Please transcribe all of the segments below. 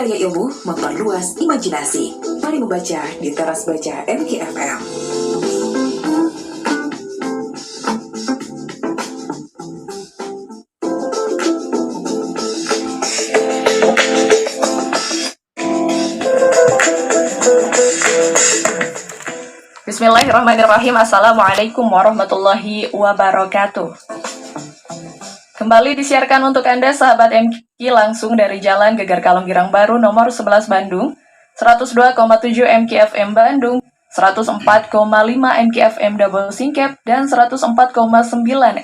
Karya ilmu memperluas imajinasi. Mari membaca di Teras Baca MKFM. Bismillahirrahmanirrahim. Assalamualaikum warahmatullahi wabarakatuh. Kembali disiarkan untuk Anda sahabat MKI langsung dari Jalan Gegar Kalong Girang Baru nomor 11 Bandung, 102,7 MKFM Bandung, 104,5 MKFM Double Singkep, dan 104,9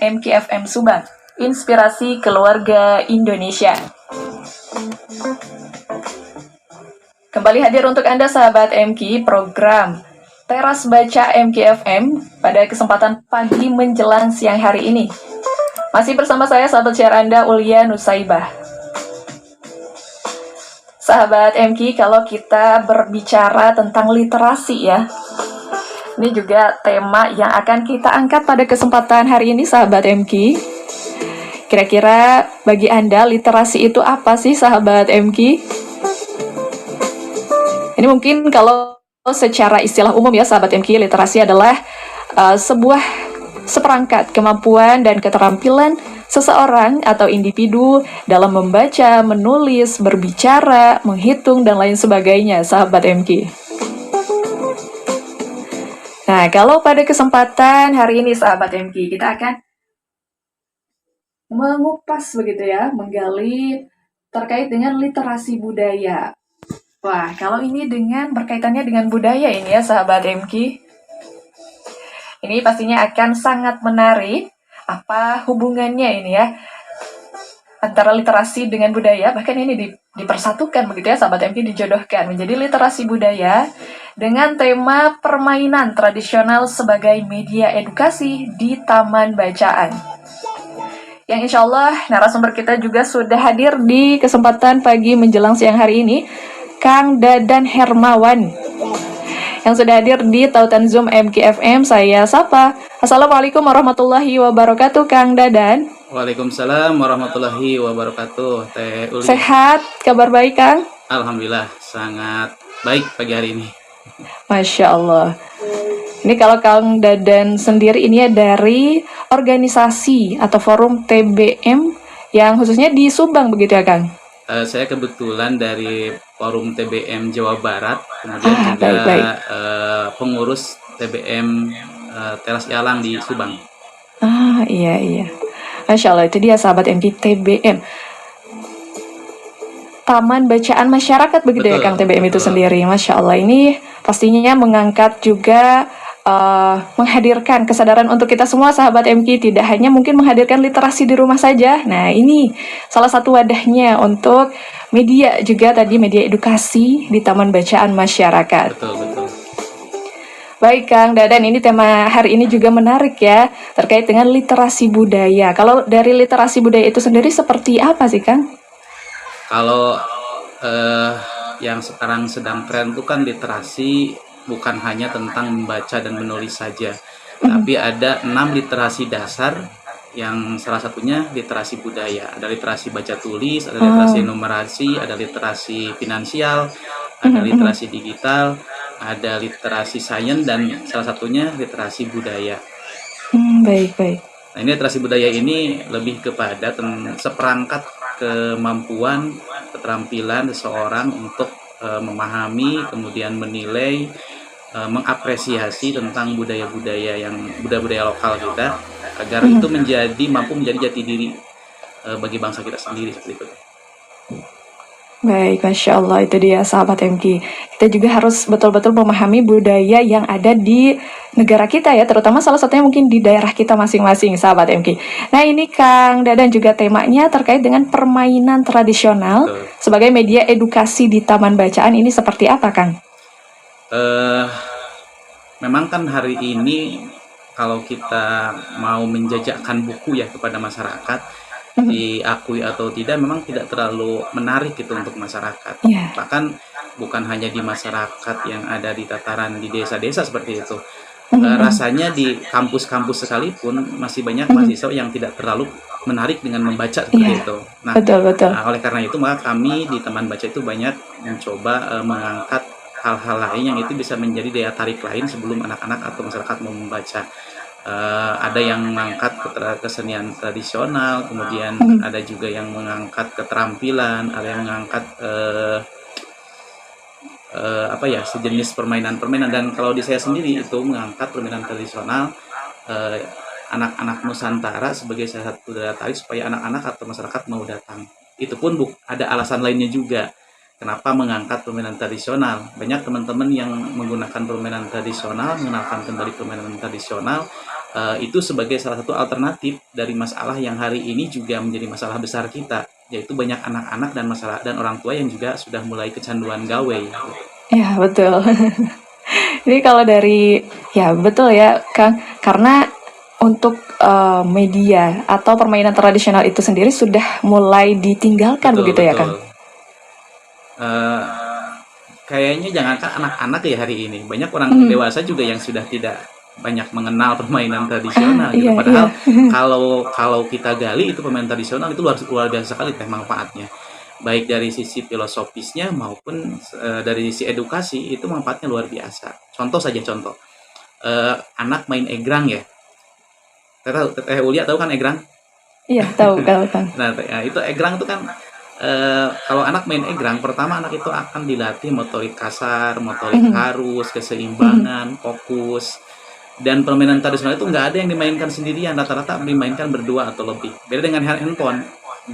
MKFM Subang. Inspirasi keluarga Indonesia. Kembali hadir untuk Anda sahabat MKI program Teras Baca MKFM pada kesempatan pagi menjelang siang hari ini. Masih bersama saya sahabat siar Anda Ulia Nusaibah. Sahabat MKI, kalau kita berbicara tentang literasi ya, ini juga tema yang akan kita angkat pada kesempatan hari ini sahabat MKI. Kira-kira bagi Anda literasi itu apa sih sahabat MKI? Ini mungkin kalau secara istilah umum ya sahabat MKI, literasi adalah seperangkat kemampuan dan keterampilan seseorang atau individu dalam membaca, menulis, berbicara, menghitung, dan lain sebagainya sahabat MKI. Nah, kalau pada kesempatan hari ini sahabat MKI, kita akan mengupas begitu ya, menggali terkait dengan literasi budaya. Wah, kalau ini berkaitannya dengan budaya ini ya sahabat MKI, ini pastinya akan sangat menarik. Apa hubungannya ini ya antara literasi dengan budaya? Bahkan ini dipersatukan begitu ya sahabat MKI, dijodohkan menjadi literasi budaya dengan tema permainan tradisional sebagai media edukasi di Taman Bacaan. Yang insya Allah narasumber kita juga sudah hadir di kesempatan pagi menjelang siang hari ini, Kang Dadan Hermawan, yang sudah hadir di tautan Zoom MKFM. Saya sapa. Assalamualaikum warahmatullahi wabarakatuh, Kang Dadan. Waalaikumsalam warahmatullahi wabarakatuh. Teh Uli. Sehat, kabar baik, Kang? Alhamdulillah, sangat baik pagi hari ini. Masya Allah. Ini kalau Kang Dadan sendiri ini ya dari organisasi atau forum TBM yang khususnya di Subang begitu ya, Kang? Saya kebetulan dari Forum TBM Jawa Barat, kemudian juga baik. Pengurus TBM Teras Yalang di Subang. Iya. Masya Allah, itu dia sahabat MKI TBM. Taman Bacaan Masyarakat begitu. Betul, ya Kang, TBM itu sendiri. Masya Allah, ini pastinya mengangkat juga menghadirkan kesadaran untuk kita semua sahabat MKI, tidak hanya mungkin menghadirkan literasi di rumah saja. Nah, ini salah satu wadahnya untuk media juga tadi, media edukasi di Taman Bacaan Masyarakat. Betul. Baik Kang Dadan, ini tema hari ini juga menarik ya, terkait dengan literasi budaya. Kalau dari literasi budaya itu sendiri seperti apa sih Kang? Kalau yang sekarang sedang tren itu kan literasi bukan hanya tentang membaca dan menulis saja, tapi ada 6 literasi dasar, yang salah satunya literasi budaya. Ada literasi baca tulis, ada literasi numerasi, ada literasi finansial, ada literasi digital, ada literasi sains, dan salah satunya literasi budaya. Baik. Nah, ini literasi budaya ini lebih kepada seperangkat kemampuan, keterampilan seseorang untuk memahami, kemudian menilai, mengapresiasi tentang budaya-budaya lokal kita, agar itu mampu menjadi jati diri bagi bangsa kita sendiri seperti itu. Baik, Masya Allah, itu dia sahabat MKI. Kita juga harus betul-betul memahami budaya yang ada di negara kita ya, terutama salah satunya mungkin di daerah kita masing-masing sahabat MKI. Nah, ini Kang Dadan juga temanya terkait dengan permainan tradisional. Betul. Sebagai media edukasi di Taman Bacaan, ini seperti apa Kang? Memang kan hari ini kalau kita mau menjajakan buku ya kepada masyarakat, diakui atau tidak, memang tidak terlalu menarik gitu untuk masyarakat. Bahkan bukan hanya di masyarakat yang ada di tataran di desa-desa seperti itu, rasanya di kampus-kampus sekalipun masih banyak mahasiswa yang tidak terlalu menarik dengan membaca seperti Iya, itu. Nah, betul betul. oleh karena itu maka kami di teman baca itu banyak mencoba mengangkat hal-hal lain yang itu bisa menjadi daya tarik lain sebelum anak-anak atau masyarakat mau membaca. Ada yang mengangkat kesenian tradisional, kemudian ada juga yang mengangkat keterampilan, ada yang mengangkat apa ya, sejenis permainan-permainan. Dan kalau di saya sendiri itu mengangkat permainan tradisional eh, anak-anak Nusantara sebagai salah satu daya tarik supaya anak-anak atau masyarakat mau datang. Itu pun ada alasan lainnya juga. Kenapa mengangkat permainan tradisional? Banyak teman-teman yang menggunakan permainan tradisional, mengenalkan kembali permainan tradisional, itu sebagai salah satu alternatif dari masalah yang hari ini juga menjadi masalah besar kita, yaitu banyak anak-anak dan masalah dan orang tua yang juga sudah mulai kecanduan gawe. Iya, betul. Jadi kalau dari ya betul ya, Kang. Karena untuk media atau permainan tradisional itu sendiri sudah mulai ditinggalkan Betul, begitu ya, Kang? betul. Eh, Kayaknya jangankan anak-anak ya hari ini, banyak orang dewasa juga yang sudah tidak banyak mengenal permainan tradisional gitu. Iya, iya. Padahal kalau kalau kita gali itu permainan tradisional itu luar luar biasa sekali teh manfaatnya. Baik dari sisi filosofisnya maupun dari sisi edukasi itu manfaatnya luar biasa. Contoh saja contoh. Anak main egrang ya. Teh Ulia tahu kan egrang? Iya, tahu tahu, Kang. Nah, itu egrang itu kan kalau anak main egrang, pertama anak itu akan dilatih motorik kasar, motorik halus, keseimbangan, fokus. Dan permainan tradisional itu nggak ada yang dimainkan sendirian, rata-rata dimainkan berdua atau lebih. Beda dengan handphone,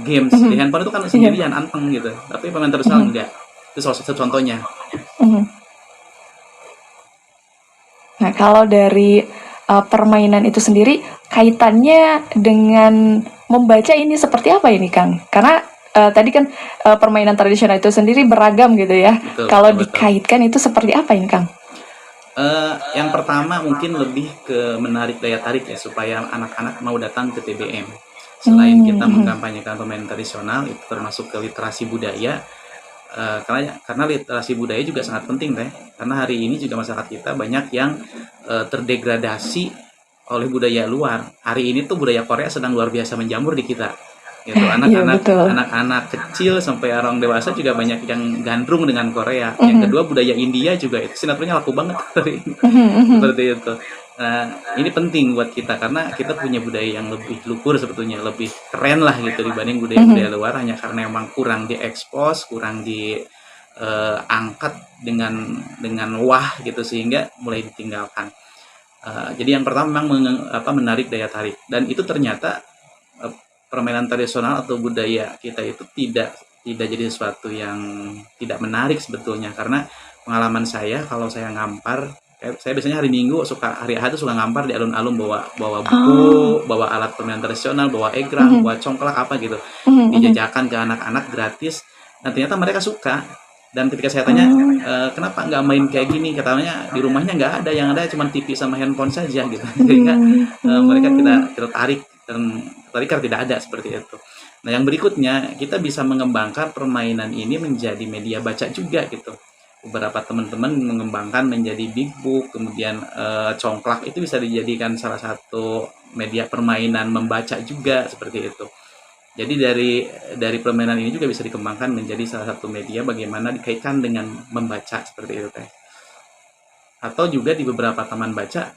games di handphone itu kan sendirian, anteng gitu. Tapi permainan tradisional enggak. Itu salah satu contohnya. Nah, kalau dari permainan itu sendiri, kaitannya dengan membaca ini seperti apa ini, Kang? Karena tadi kan permainan tradisional itu sendiri beragam gitu ya. Betul, Kalau betul, betul. dikaitkan itu seperti apa ini, Kang? Yang pertama mungkin lebih ke menarik daya tarik ya supaya anak-anak mau datang ke TBM. Selain kita mengkampanyekan permainan tradisional, itu termasuk ke literasi budaya. Karena literasi budaya juga sangat penting teh. Karena hari ini juga masyarakat kita banyak yang terdegradasi oleh budaya luar. Hari ini tuh budaya Korea sedang luar biasa menjamur di kita. Gitu, Iya, betul. anak-anak kecil sampai orang dewasa juga banyak yang gandrung dengan Korea. Yang kedua budaya India juga itu sinetronnya laku banget hari ini. Seperti itu. Nah, ini penting buat kita karena kita punya budaya yang lebih luhur sebetulnya, lebih keren lah gitu dibanding budaya-budaya luar, hanya karena memang kurang diekspos, kurang diangkat dengan wah gitu sehingga mulai ditinggalkan. Jadi yang pertama memang menarik daya tarik, dan itu ternyata permainan tradisional atau budaya kita itu tidak jadi sesuatu yang tidak menarik sebetulnya. Karena pengalaman saya kalau saya ngampar, saya biasanya hari Minggu hari Ahad tuh suka ngampar di alun-alun, bawa buku, bawa alat permainan tradisional, bawa egrang, bawa congklak apa gitu, dijajakan ke anak-anak gratis, dan ternyata mereka suka. Dan ketika saya tanya kenapa nggak main kayak gini, katanya di rumahnya nggak ada, yang ada cuma TV sama handphone saja gitu. Sehingga mereka tidak tertarik, dan karena tidak ada seperti itu. Nah, yang berikutnya kita bisa mengembangkan permainan ini menjadi media baca juga gitu. Beberapa teman-teman mengembangkan menjadi big book, kemudian congklak itu bisa dijadikan salah satu media permainan membaca juga seperti itu. Jadi dari permainan ini juga bisa dikembangkan menjadi salah satu media bagaimana dikaitkan dengan membaca seperti itu teh. Atau juga di beberapa taman baca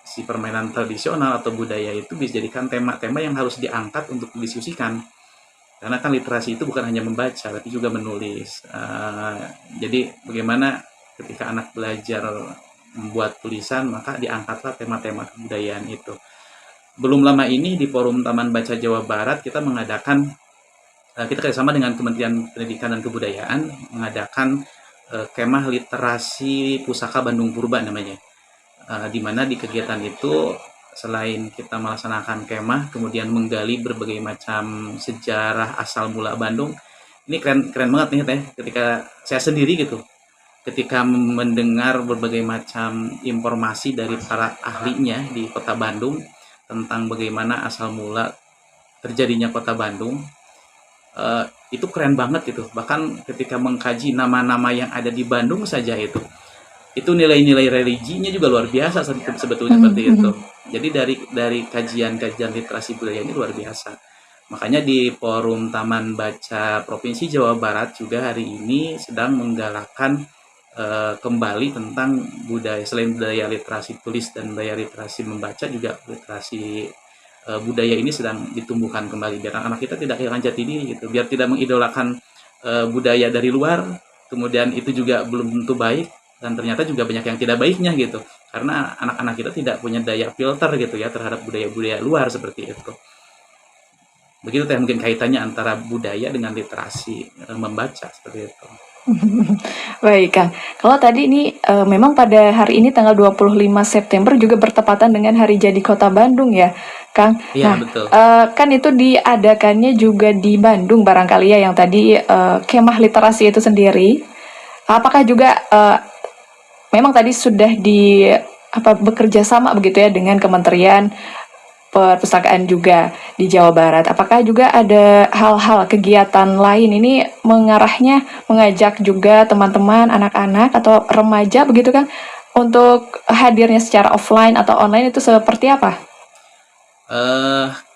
si permainan tradisional atau budaya itu bisa dijadikan tema-tema yang harus diangkat untuk didiskusikan. Karena kan literasi itu bukan hanya membaca, tapi juga menulis. Jadi bagaimana ketika anak belajar membuat tulisan, maka diangkatlah tema-tema kebudayaan itu. Belum lama ini di Forum Taman Baca Jawa Barat kita mengadakan, kita kerjasama dengan Kementerian Pendidikan dan Kebudayaan mengadakan kemah literasi pusaka Bandung Purba namanya. Di mana di kegiatan itu selain kita melaksanakan kemah, kemudian menggali berbagai macam sejarah asal mula Bandung. Ini keren banget nih teh, ketika saya sendiri gitu, ketika mendengar berbagai macam informasi dari para ahlinya di Kota Bandung tentang bagaimana asal mula terjadinya Kota Bandung, itu keren banget gitu. Bahkan ketika mengkaji nama-nama yang ada di Bandung saja itu itu nilai-nilai religinya juga luar biasa sebetulnya seperti itu. Jadi dari kajian-kajian literasi budaya ini luar biasa. Makanya di Forum Taman Baca Provinsi Jawa Barat juga hari ini sedang menggalakkan kembali tentang budaya, selain budaya literasi tulis dan budaya literasi membaca, juga literasi budaya ini sedang ditumbuhkan kembali biar anak-anak kita tidak kehilangan jati diri gitu, biar tidak mengidolakan budaya dari luar, kemudian itu juga belum tentu baik dan ternyata juga banyak yang tidak baiknya gitu, karena anak-anak kita tidak punya daya filter gitu ya terhadap budaya-budaya luar seperti itu. Begitu teh mungkin kaitannya antara budaya dengan literasi membaca seperti itu. Baik, Kang. Kalau tadi ini memang pada hari ini tanggal 25 September juga bertepatan dengan Hari Jadi Kota Bandung ya, Kang. Iya, Nah, betul. kan itu diadakannya juga di Bandung barangkali ya, yang tadi kemah literasi itu sendiri. Apakah juga memang tadi sudah bekerja sama begitu ya dengan Kementerian Perpustakaan juga di Jawa Barat? Apakah juga ada hal-hal kegiatan lain ini mengarahnya mengajak juga teman-teman, anak-anak atau remaja begitu kan untuk hadirnya secara offline atau online itu seperti apa?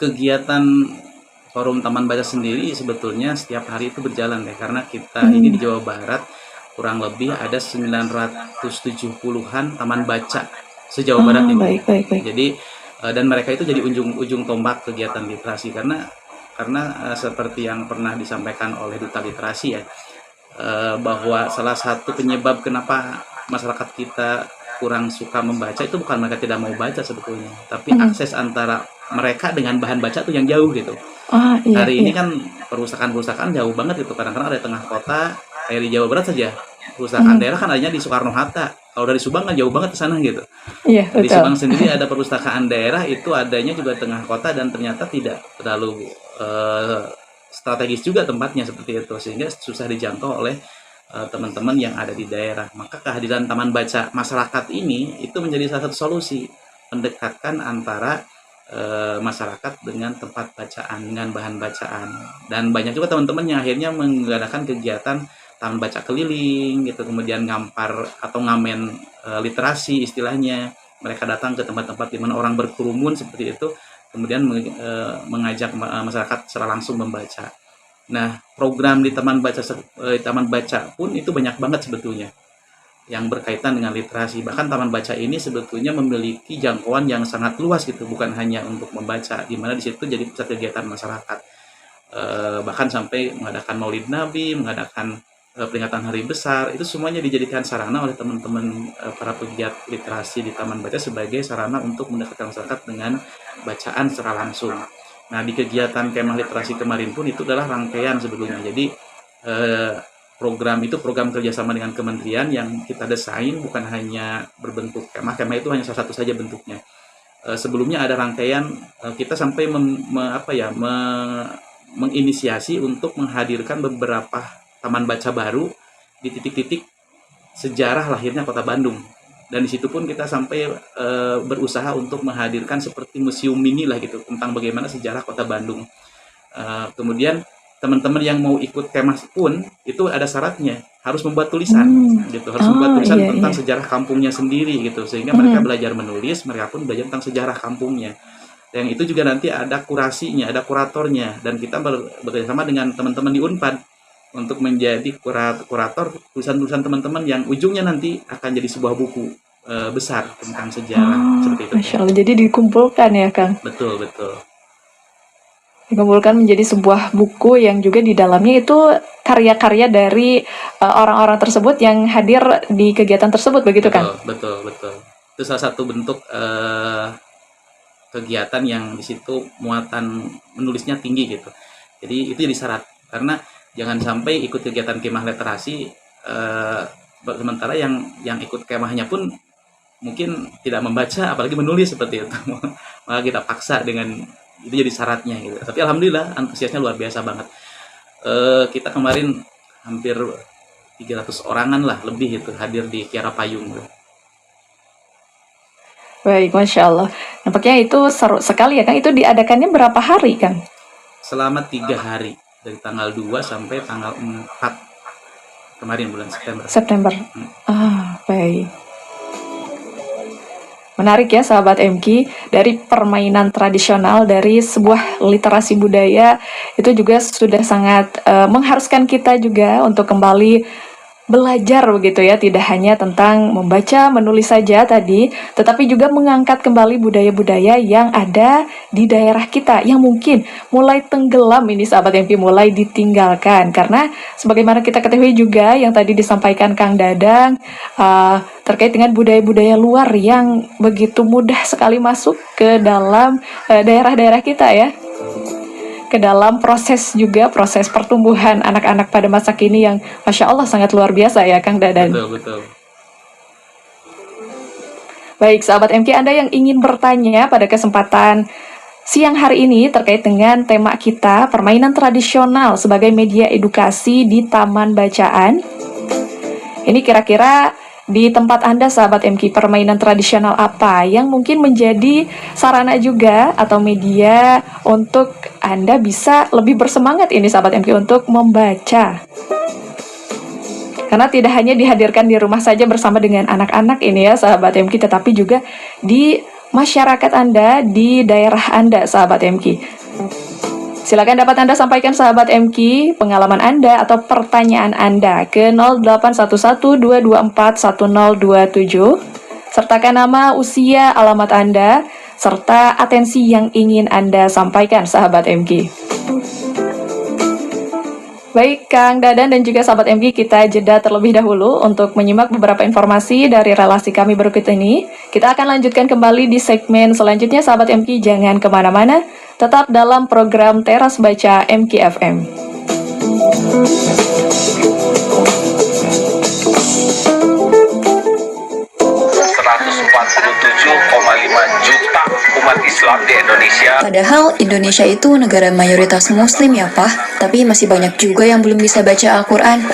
Kegiatan Forum Taman Baca sendiri sebetulnya setiap hari itu berjalan deh, karena kita ini di Jawa Barat kurang lebih ada 970-an taman baca se-Jawa Barat ini. Baik. Jadi dan mereka itu jadi ujung tombak kegiatan literasi, karena seperti yang pernah disampaikan oleh Duta Literasi ya, bahwa salah satu penyebab kenapa masyarakat kita kurang suka membaca itu bukan mereka tidak mau baca sebetulnya, tapi akses antara mereka dengan bahan baca tuh yang jauh gitu. Hari ini kan perpustakaan jauh banget gitu, kadang-kadang ada di tengah kota, kayak di Jawa Barat saja perpustakaan daerah kan adanya di Soekarno-Hatta. Kalau dari Subang kan jauh banget ke sana gitu. Iya, Di betul. Subang sendiri ada perpustakaan daerah itu adanya juga di tengah kota dan ternyata tidak terlalu strategis juga tempatnya seperti itu, sehingga susah dijangkau oleh teman-teman yang ada di daerah. Maka kehadiran taman baca masyarakat ini itu menjadi salah satu solusi mendekatkan antara masyarakat dengan tempat bacaan, dengan bahan bacaan. Dan banyak juga teman-teman yang akhirnya mengadakan kegiatan taman baca keliling gitu, kemudian ngampar atau ngamen literasi istilahnya. Mereka datang ke tempat-tempat di mana orang berkerumun seperti itu, kemudian mengajak masyarakat secara langsung membaca. Nah, program di taman baca pun itu banyak banget sebetulnya yang berkaitan dengan literasi. Bahkan taman baca ini sebetulnya memiliki jangkauan yang sangat luas gitu, bukan hanya untuk membaca, di mana di situ jadi pusat kegiatan masyarakat. Bahkan sampai mengadakan Maulid Nabi, mengadakan peringatan hari besar, itu semuanya dijadikan sarana oleh teman-teman para pegiat literasi di taman baca sebagai sarana untuk mendekatkan masyarakat dengan bacaan secara langsung. Nah, di kegiatan kemah literasi kemarin pun itu adalah rangkaian sebetulnya. Jadi program kerjasama dengan kementerian yang kita desain bukan hanya berbentuk kemah itu hanya salah satu saja bentuknya. Sebelumnya ada rangkaian kita sampai menginisiasi untuk menghadirkan beberapa taman baca baru di titik-titik sejarah lahirnya Kota Bandung. Dan di situ pun kita sampai berusaha untuk menghadirkan seperti museum mini lah gitu tentang bagaimana sejarah Kota Bandung. Kemudian teman-teman yang mau ikut kemah pun itu ada syaratnya, harus membuat tulisan gitu, harus membuat tulisan tentang sejarah kampungnya sendiri gitu, sehingga mereka belajar menulis, mereka pun belajar tentang sejarah kampungnya. Yang itu juga nanti ada kurasinya, ada kuratornya, dan kita bekerjasama dengan teman-teman di Unpad untuk menjadi kurator tulisan-tulisan teman-teman yang ujungnya nanti akan jadi sebuah buku besar tentang sejarah seperti itu. Masya Allah, jadi dikumpulkan ya, Kang? Betul. Dikumpulkan menjadi sebuah buku yang juga di dalamnya itu karya-karya dari orang-orang tersebut yang hadir di kegiatan tersebut, begitu kan? Betul. Itu salah satu bentuk kegiatan yang di situ muatan menulisnya tinggi gitu. Jadi itu jadi syarat, karena jangan sampai ikut kegiatan kemah literasi sementara yang ikut kemahnya pun mungkin tidak membaca apalagi menulis seperti itu. Maka kita paksa dengan itu jadi syaratnya gitu. Tapi alhamdulillah antusiasnya luar biasa banget. Kita kemarin hampir 300 orangan lah lebih itu hadir di Kiara Payung gitu. Baik, Masya Allah. Nampaknya itu seru sekali ya, Kang. Itu diadakannya berapa hari, Kang? Selama 3 hari, dari tanggal 2 sampai tanggal 4 kemarin bulan September. Baik. Menarik ya sahabat MQ, dari permainan tradisional, dari sebuah literasi budaya, itu juga sudah sangat mengharuskan kita juga untuk kembali belajar begitu ya, tidak hanya tentang membaca, menulis saja tadi, tetapi juga mengangkat kembali budaya-budaya yang ada di daerah kita, yang mungkin mulai tenggelam ini sahabat MQ, mulai ditinggalkan. Karena sebagaimana kita ketahui juga yang tadi disampaikan Kang Dadang, terkait dengan budaya-budaya luar yang begitu mudah sekali masuk ke dalam daerah-daerah kita ya, ke dalam proses pertumbuhan anak-anak pada masa kini yang Masya Allah sangat luar biasa ya Kang Dadan. Betul. Baik sahabat MQ, Anda yang ingin bertanya pada kesempatan siang hari ini terkait dengan tema kita, permainan tradisional sebagai media edukasi di Taman Bacaan. Ini kira-kira di tempat Anda sahabat MQ, permainan tradisional apa yang mungkin menjadi sarana juga atau media untuk Anda bisa lebih bersemangat ini sahabat MQ untuk membaca. Karena tidak hanya dihadirkan di rumah saja bersama dengan anak-anak ini ya sahabat MQ, tetapi juga di masyarakat Anda, di daerah Anda sahabat MQ. Silakan dapat Anda sampaikan sahabat MQ pengalaman Anda atau pertanyaan Anda ke 0811-224-1027. Sertakan nama, usia, alamat Anda, serta atensi yang ingin Anda sampaikan sahabat MQ. Baik Kang Dadan dan juga sahabat MQ, kita jeda terlebih dahulu untuk menyimak beberapa informasi dari relasi kami berikut ini. Kita akan lanjutkan kembali di segmen selanjutnya sahabat MQ, jangan kemana-mana. Tetap dalam program Teras Baca MQ FM. 147,5 juta umat Islam di Indonesia. Padahal Indonesia itu negara mayoritas muslim ya Pak, tapi masih banyak juga yang belum bisa baca Al-Quran.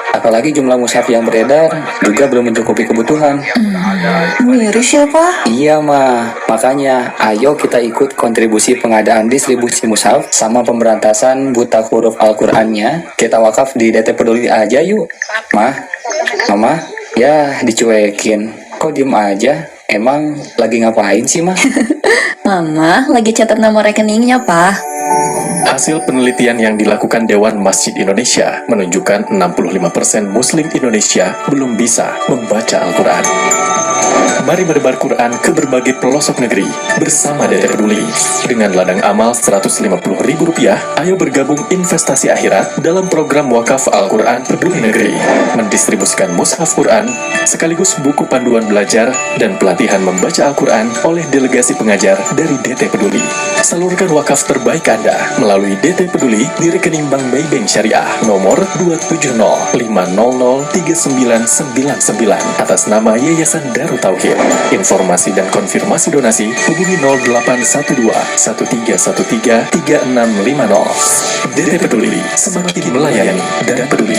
Apalagi jumlah mushaf yang beredar juga belum mencukupi kebutuhan. Miris ya Pak? Iya mah, makanya ayo kita ikut kontribusi pengadaan distribusi mushaf sama pemberantasan buta huruf Al-Qurannya. Kita wakaf di DT Peduli aja yuk. Mama, ya dicuekin. Kok diem aja? Emang lagi ngapain sih mah? Mama lagi catat nomor rekeningnya Pak. Hasil penelitian yang dilakukan Dewan Masjid Indonesia menunjukkan 65% Muslim Indonesia belum bisa membaca Al-Quran. Mari menebar Quran ke berbagai pelosok negeri bersama DT Peduli. Dengan ladang amal Rp150.000, ayo bergabung investasi akhirat dalam program wakaf Al-Quran Peduli Negeri. Mendistribusikan mushaf Quran, sekaligus buku panduan belajar dan pelatihan membaca Al-Quran oleh delegasi pengajar dari DT Peduli. Salurkan wakaf terbaik Anda melalui DT Peduli di rekening Bank Maybank Syariah nomor 270-500-3999 atas nama Yayasan Darut Tauhid. Informasi dan konfirmasi donasi hubungi 0812 1313 3650. DT Peduli, semakin melayani dan peduli.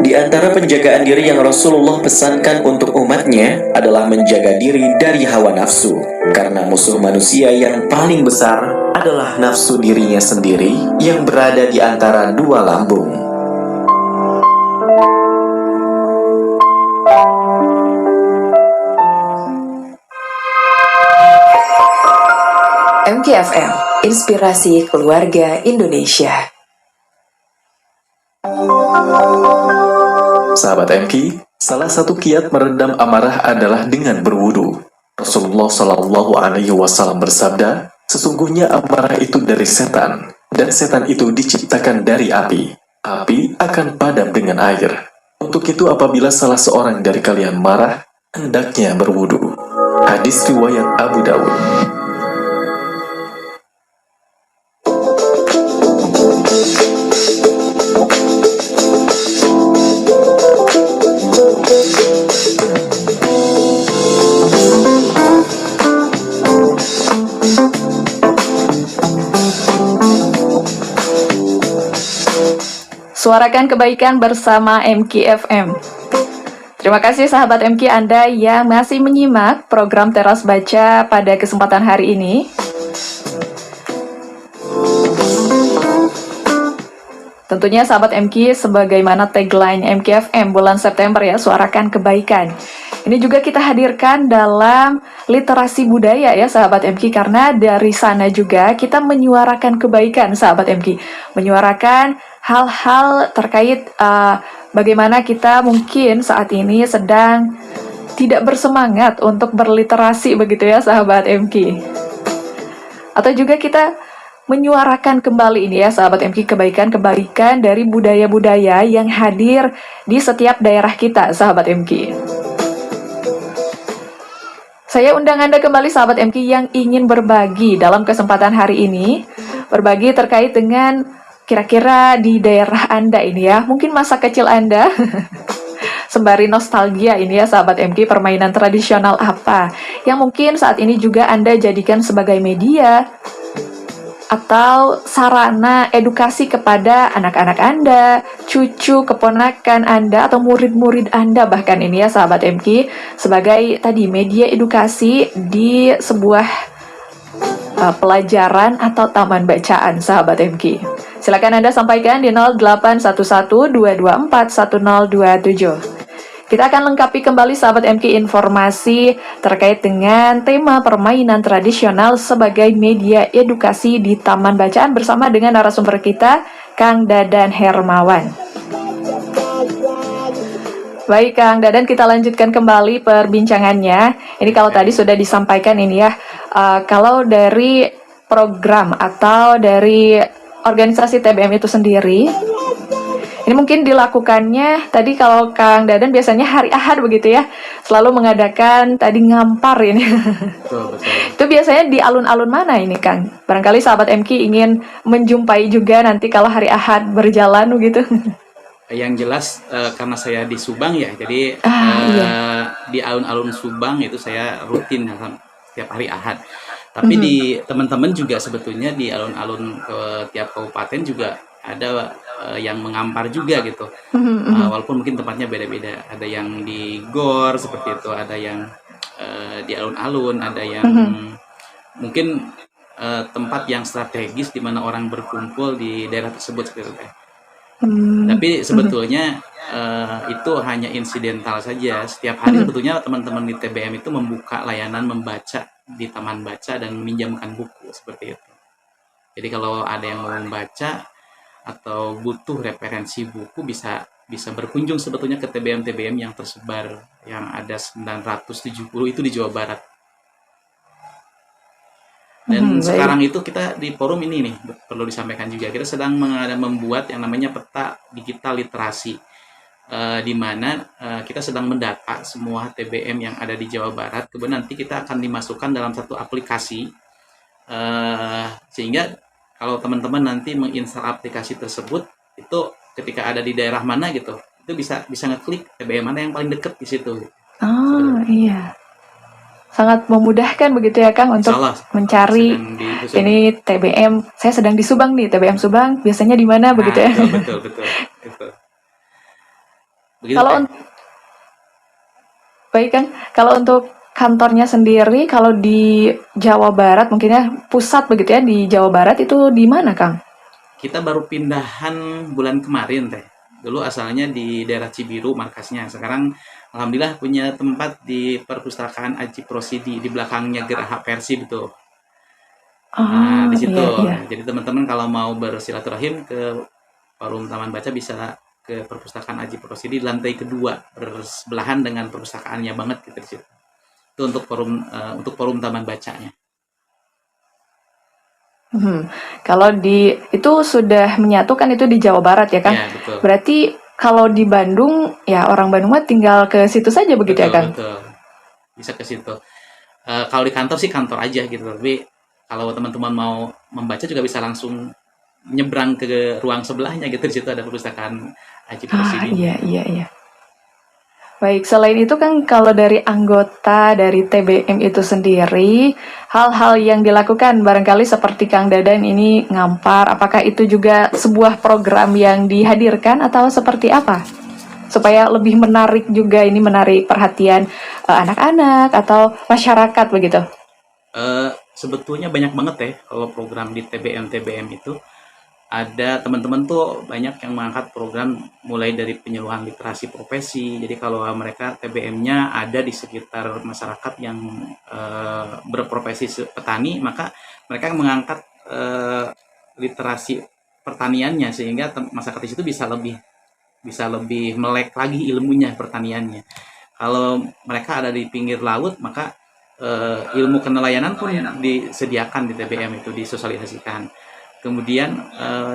Di antara penjagaan diri yang Rasulullah pesankan untuk umatnya adalah menjaga diri dari hawa nafsu. Karena musuh manusia yang paling besar adalah nafsu dirinya sendiri yang berada di antara dua lambung. MKFM, Inspirasi Keluarga Indonesia. Sahabat MQ, salah satu kiat meredam amarah adalah dengan berwudu. Rasulullah Shallallahu Alaihi Wasallam bersabda, sesungguhnya amarah itu dari setan, dan setan itu diciptakan dari api. Api akan padam dengan air. Untuk itu apabila salah seorang dari kalian marah, hendaknya berwudu. Hadis riwayat Abu Dawud. Suarakan kebaikan bersama MKFM. Terima kasih sahabat MQ Anda yang masih menyimak program Teras Baca pada kesempatan hari ini. Tentunya sahabat MQ sebagaimana tagline MQFM bulan September ya, suarakan kebaikan. Ini juga kita hadirkan dalam literasi budaya ya sahabat MQ, karena dari sana juga kita menyuarakan kebaikan sahabat MQ. Menyuarakan hal-hal terkait bagaimana kita mungkin saat ini sedang tidak bersemangat untuk berliterasi begitu ya sahabat MQ. Atau juga kita menyuarakan kembali ini ya sahabat MQ, kebaikan-kebaikan dari budaya-budaya yang hadir di setiap daerah kita sahabat MQ. Saya undang Anda kembali sahabat MQ yang ingin berbagi dalam kesempatan hari ini, berbagi terkait dengan kira-kira di daerah Anda ini ya, mungkin masa kecil Anda sembari nostalgia ini ya sahabat MQ, permainan tradisional apa yang mungkin saat ini juga Anda jadikan sebagai media atau sarana edukasi kepada anak-anak Anda, cucu, keponakan Anda, atau murid-murid Anda bahkan ini ya sahabat MQ, sebagai tadi media edukasi di sebuah pelajaran atau taman bacaan sahabat MQ. Silakan Anda sampaikan di 0811-224-1027. Kita akan lengkapi kembali sahabat MQ informasi terkait dengan tema permainan tradisional sebagai media edukasi di Taman Bacaan bersama dengan narasumber kita, Kang Dadan Hermawan. Baik Kang Dadan, kita lanjutkan kembali perbincangannya. Ini kalau tadi sudah disampaikan ini ya, kalau dari program atau dari organisasi TBM itu sendiri, ini mungkin dilakukannya tadi kalau Kang Dadan biasanya hari Ahad begitu ya, selalu mengadakan tadi ngampar ini. Betul. Itu biasanya di alun-alun mana ini Kang? Barangkali sahabat MQ ingin menjumpai juga nanti kalau hari Ahad berjalan begitu. Yang jelas karena saya di Subang ya, jadi di alun-alun Subang itu saya rutin setiap hari Ahad. Tapi di teman-teman juga sebetulnya di alun-alun tiap kabupaten juga ada yang mengampar juga gitu. Walaupun mungkin tempatnya beda-beda. Ada yang di GOR seperti itu, ada yang di alun-alun, ada yang mungkin tempat yang strategis di mana orang berkumpul di daerah tersebut seperti itu. Tapi sebetulnya itu hanya insidental saja. Setiap hari sebetulnya teman-teman di TBM itu membuka layanan membaca di taman baca dan meminjamkan buku seperti itu. Jadi kalau ada yang mau membaca atau butuh referensi buku bisa berkunjung sebetulnya ke TBM-TBM yang tersebar, yang ada 970 itu di Jawa Barat. Dan sekarang itu kita di forum ini nih, perlu disampaikan juga, kita sedang membuat yang namanya peta digital literasi, di mana kita sedang mendata semua TBM yang ada di Jawa Barat. Kemudian nanti kita akan dimasukkan dalam satu aplikasi, sehingga kalau teman-teman nanti menginstal aplikasi tersebut, itu ketika ada di daerah mana gitu, itu bisa ngeklik TBM mana yang paling dekat di situ. Oh iya, sangat memudahkan begitu ya Kang untuk mencari ini TBM. Saya sedang di Subang nih, TBM Subang biasanya di mana begitu ya? Betul. Begitu, baik Kang, kalau untuk kantornya sendiri, kalau di Jawa Barat mungkin ya, pusat begitu ya di Jawa Barat itu di mana Kang? Kita baru pindahan bulan kemarin teh. Dulu asalnya di daerah Cibiru markasnya. Sekarang alhamdulillah punya tempat di Perpustakaan Aji Prosidi di belakangnya Geraha Persib itu. Nah, di situ. Iya. Jadi teman-teman kalau mau bersilaturahim ke Forum Taman Baca bisa ke Perpustakaan Aji Prosidi di lantai kedua, bersebelahan dengan perpustakaannya banget gitu di situ. Itu untuk forum taman bacanya. Kalau itu sudah menyatukan itu di Jawa Barat ya Kang? Ya, betul. Berarti kalau di Bandung ya orang Bandung mah tinggal ke situ saja begitu ya Kang? Betul. Bisa ke situ. Kalau di kantor sih kantor aja gitu. Tapi kalau teman-teman mau membaca juga bisa langsung nyebrang ke ruang sebelahnya gitu, di situ ada perpustakaan Aji Prosidi. Iya. Baik, selain itu kan kalau dari anggota dari TBM itu sendiri, hal-hal yang dilakukan barangkali seperti Kang Dadan ini ngampar, apakah itu juga sebuah program yang dihadirkan atau seperti apa? Supaya lebih menarik juga, ini menarik perhatian anak-anak atau masyarakat begitu? Sebetulnya banyak banget ya kalau program di TBM itu. ada teman-teman tuh banyak yang mengangkat program mulai dari penyuluhan literasi profesi. Jadi kalau mereka TBM-nya ada di sekitar masyarakat yang berprofesi petani, maka mereka mengangkat literasi pertaniannya sehingga masyarakat di situ bisa lebih melek lagi ilmunya pertaniannya. Kalau mereka ada di pinggir laut, maka ilmu kenelayanan pun disediakan di TBM itu, disosialisasikan. Kemudian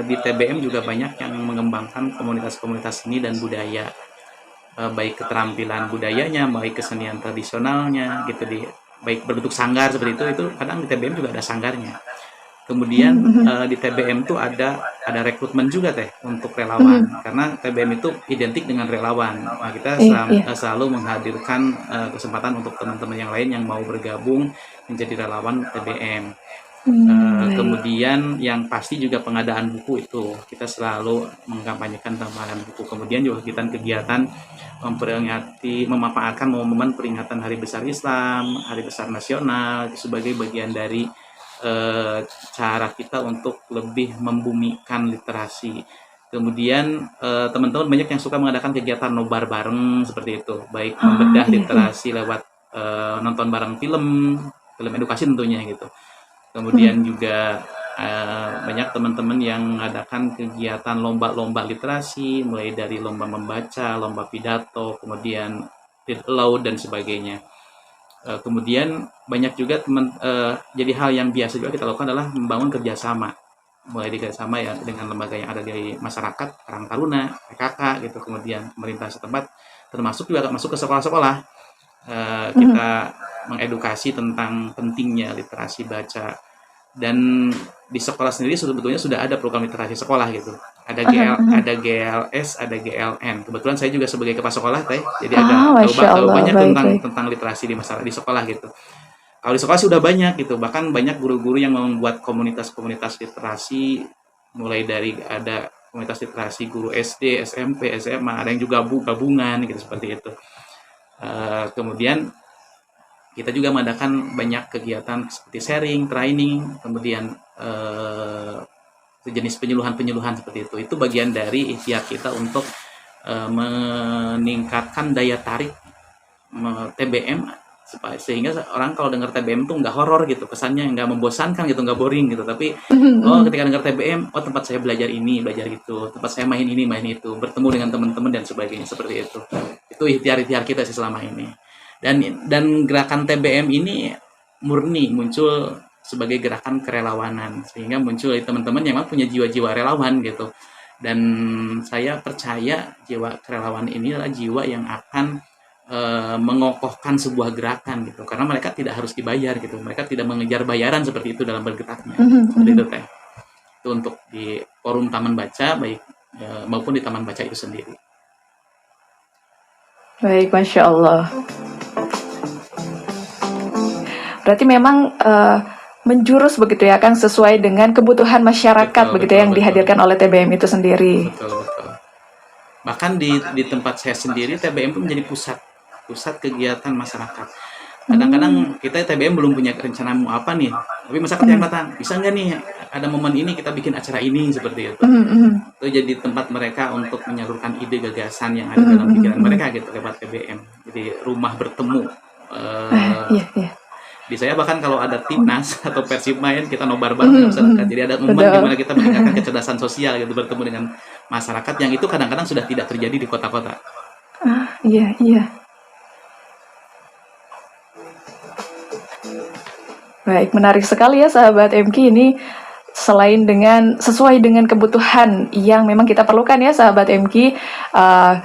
di TBM juga banyak yang mengembangkan komunitas-komunitas seni dan budaya, baik keterampilan budayanya, baik kesenian tradisionalnya, gitu baik berbentuk sanggar seperti itu kadang di TBM juga ada sanggarnya. Kemudian di TBM tuh ada rekrutmen juga untuk relawan, karena TBM itu identik dengan relawan. Nah, kita selalu menghadirkan kesempatan untuk teman-teman yang lain yang mau bergabung menjadi relawan TBM. Kemudian yang pasti juga pengadaan buku itu kita selalu mengkampanyekan pengadaan buku. Kemudian juga kegiatan memanfaatkan momen peringatan Hari Besar Islam, Hari Besar Nasional itu sebagai bagian dari cara kita untuk lebih membumikan literasi. Kemudian teman-teman banyak yang suka mengadakan kegiatan nobar bareng seperti itu, baik membedah literasi lewat nonton bareng film edukasi tentunya gitu. Kemudian juga banyak teman-teman yang mengadakan kegiatan lomba-lomba literasi, mulai dari lomba membaca, lomba pidato, kemudian read aloud dan sebagainya. Kemudian banyak juga jadi hal yang biasa juga kita lakukan adalah membangun kerjasama, mulai dari kerjasama ya dengan lembaga yang ada di masyarakat, Karang Taruna, PKK gitu, kemudian pemerintah setempat, termasuk juga masuk ke sekolah-sekolah. Kita mengedukasi tentang pentingnya literasi baca, dan di sekolah sendiri sebetulnya sudah ada program literasi sekolah gitu. Ada GLS, ada GLN. Kebetulan saya juga sebagai kepala sekolah jadi tahu banyak tentang literasi di sekolah gitu. Kalau di sekolah sudah banyak gitu, bahkan banyak guru-guru yang membuat komunitas-komunitas literasi, mulai dari ada komunitas literasi guru SD, SMP, SMA, ada yang juga gabungan gitu seperti itu. Kemudian kita juga mengadakan banyak kegiatan seperti sharing, training, kemudian sejenis penyuluhan seperti itu. Itu bagian dari ikhtiar kita untuk meningkatkan daya tarik TBM, sehingga orang kalau dengar TBM tuh nggak horor gitu, kesannya nggak membosankan gitu, nggak boring gitu. Tapi ketika dengar TBM, tempat saya belajar ini, belajar itu, tempat saya main ini, main itu, bertemu dengan teman-teman dan sebagainya seperti itu. Itu ikhtiar kita sih selama ini. Dan gerakan TBM ini murni muncul sebagai gerakan kerelawanan, sehingga muncul teman-teman yang memang punya jiwa-jiwa relawan gitu. Dan saya percaya jiwa kerelawan ini adalah jiwa yang akan mengokohkan sebuah gerakan gitu, karena mereka tidak harus dibayar gitu, mereka tidak mengejar bayaran seperti itu dalam bergeraknya. Seperti itu itu untuk di forum Taman Baca baik maupun di Taman Baca itu sendiri. Baik, Masya Allah. Berarti memang menjurus begitu ya Kang, sesuai dengan kebutuhan masyarakat yang dihadirkan oleh TBM itu sendiri. Betul. Bahkan di tempat saya sendiri TBM itu menjadi pusat kegiatan masyarakat. Kadang-kadang kita TBM belum punya rencana mau apa nih, tapi masyarakat yang datang, bisa nggak nih ada momen ini kita bikin acara ini seperti itu. Itu jadi tempat mereka untuk menyalurkan ide gagasan yang ada dalam pikiran mereka gitu lewat TBM. Jadi rumah bertemu. Di saya bahkan kalau ada timnas atau persib main, kita nobar bareng masyarakat. Jadi ada momen di mana kita meningkatkan kecerdasan sosial gitu, bertemu dengan masyarakat yang itu kadang-kadang sudah tidak terjadi di kota-kota. Iya. Baik, menarik sekali ya sahabat MK ini. Selain sesuai dengan kebutuhan yang memang kita perlukan ya sahabat MK.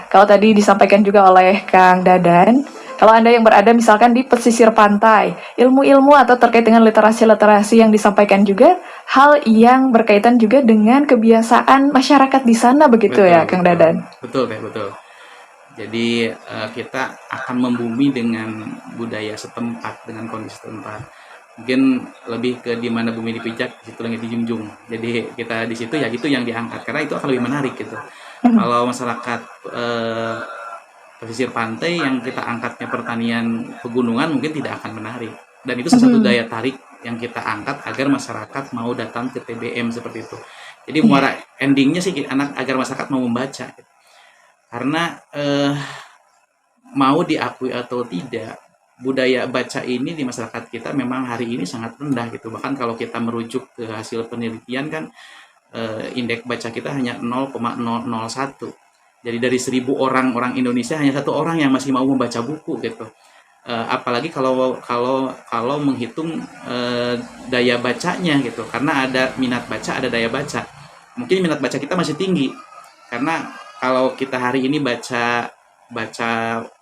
Kalau tadi disampaikan juga oleh Kang Dadan, kalau Anda yang berada misalkan di pesisir pantai, ilmu-ilmu atau terkait dengan literasi-literasi yang disampaikan juga, hal yang berkaitan juga dengan kebiasaan masyarakat di sana begitu ya Kang Dadan? Betul. Jadi kita akan membumi dengan budaya setempat, dengan kondisi setempat. Mungkin lebih ke di mana bumi dipijak, di situ langit dijunjung. Jadi kita di situ ya itu yang diangkat, karena itu akan lebih menarik gitu. Kalau masyarakat pesisir pantai yang kita angkatnya pertanian pegunungan mungkin tidak akan menarik. Dan itu salah satu daya tarik yang kita angkat agar masyarakat mau datang ke TBM seperti itu. Jadi muara endingnya sih anak agar masyarakat mau membaca. Karena mau diakui atau tidak, budaya baca ini di masyarakat kita memang hari ini sangat rendah gitu. Bahkan kalau kita merujuk ke hasil penelitian kan indeks baca kita hanya 0,001. Jadi dari 1.000 orang Indonesia hanya 1 orang yang masih mau membaca buku gitu. Apalagi kalau menghitung daya bacanya gitu. Karena ada minat baca, ada daya baca. Mungkin minat baca kita masih tinggi. Karena kalau kita hari ini baca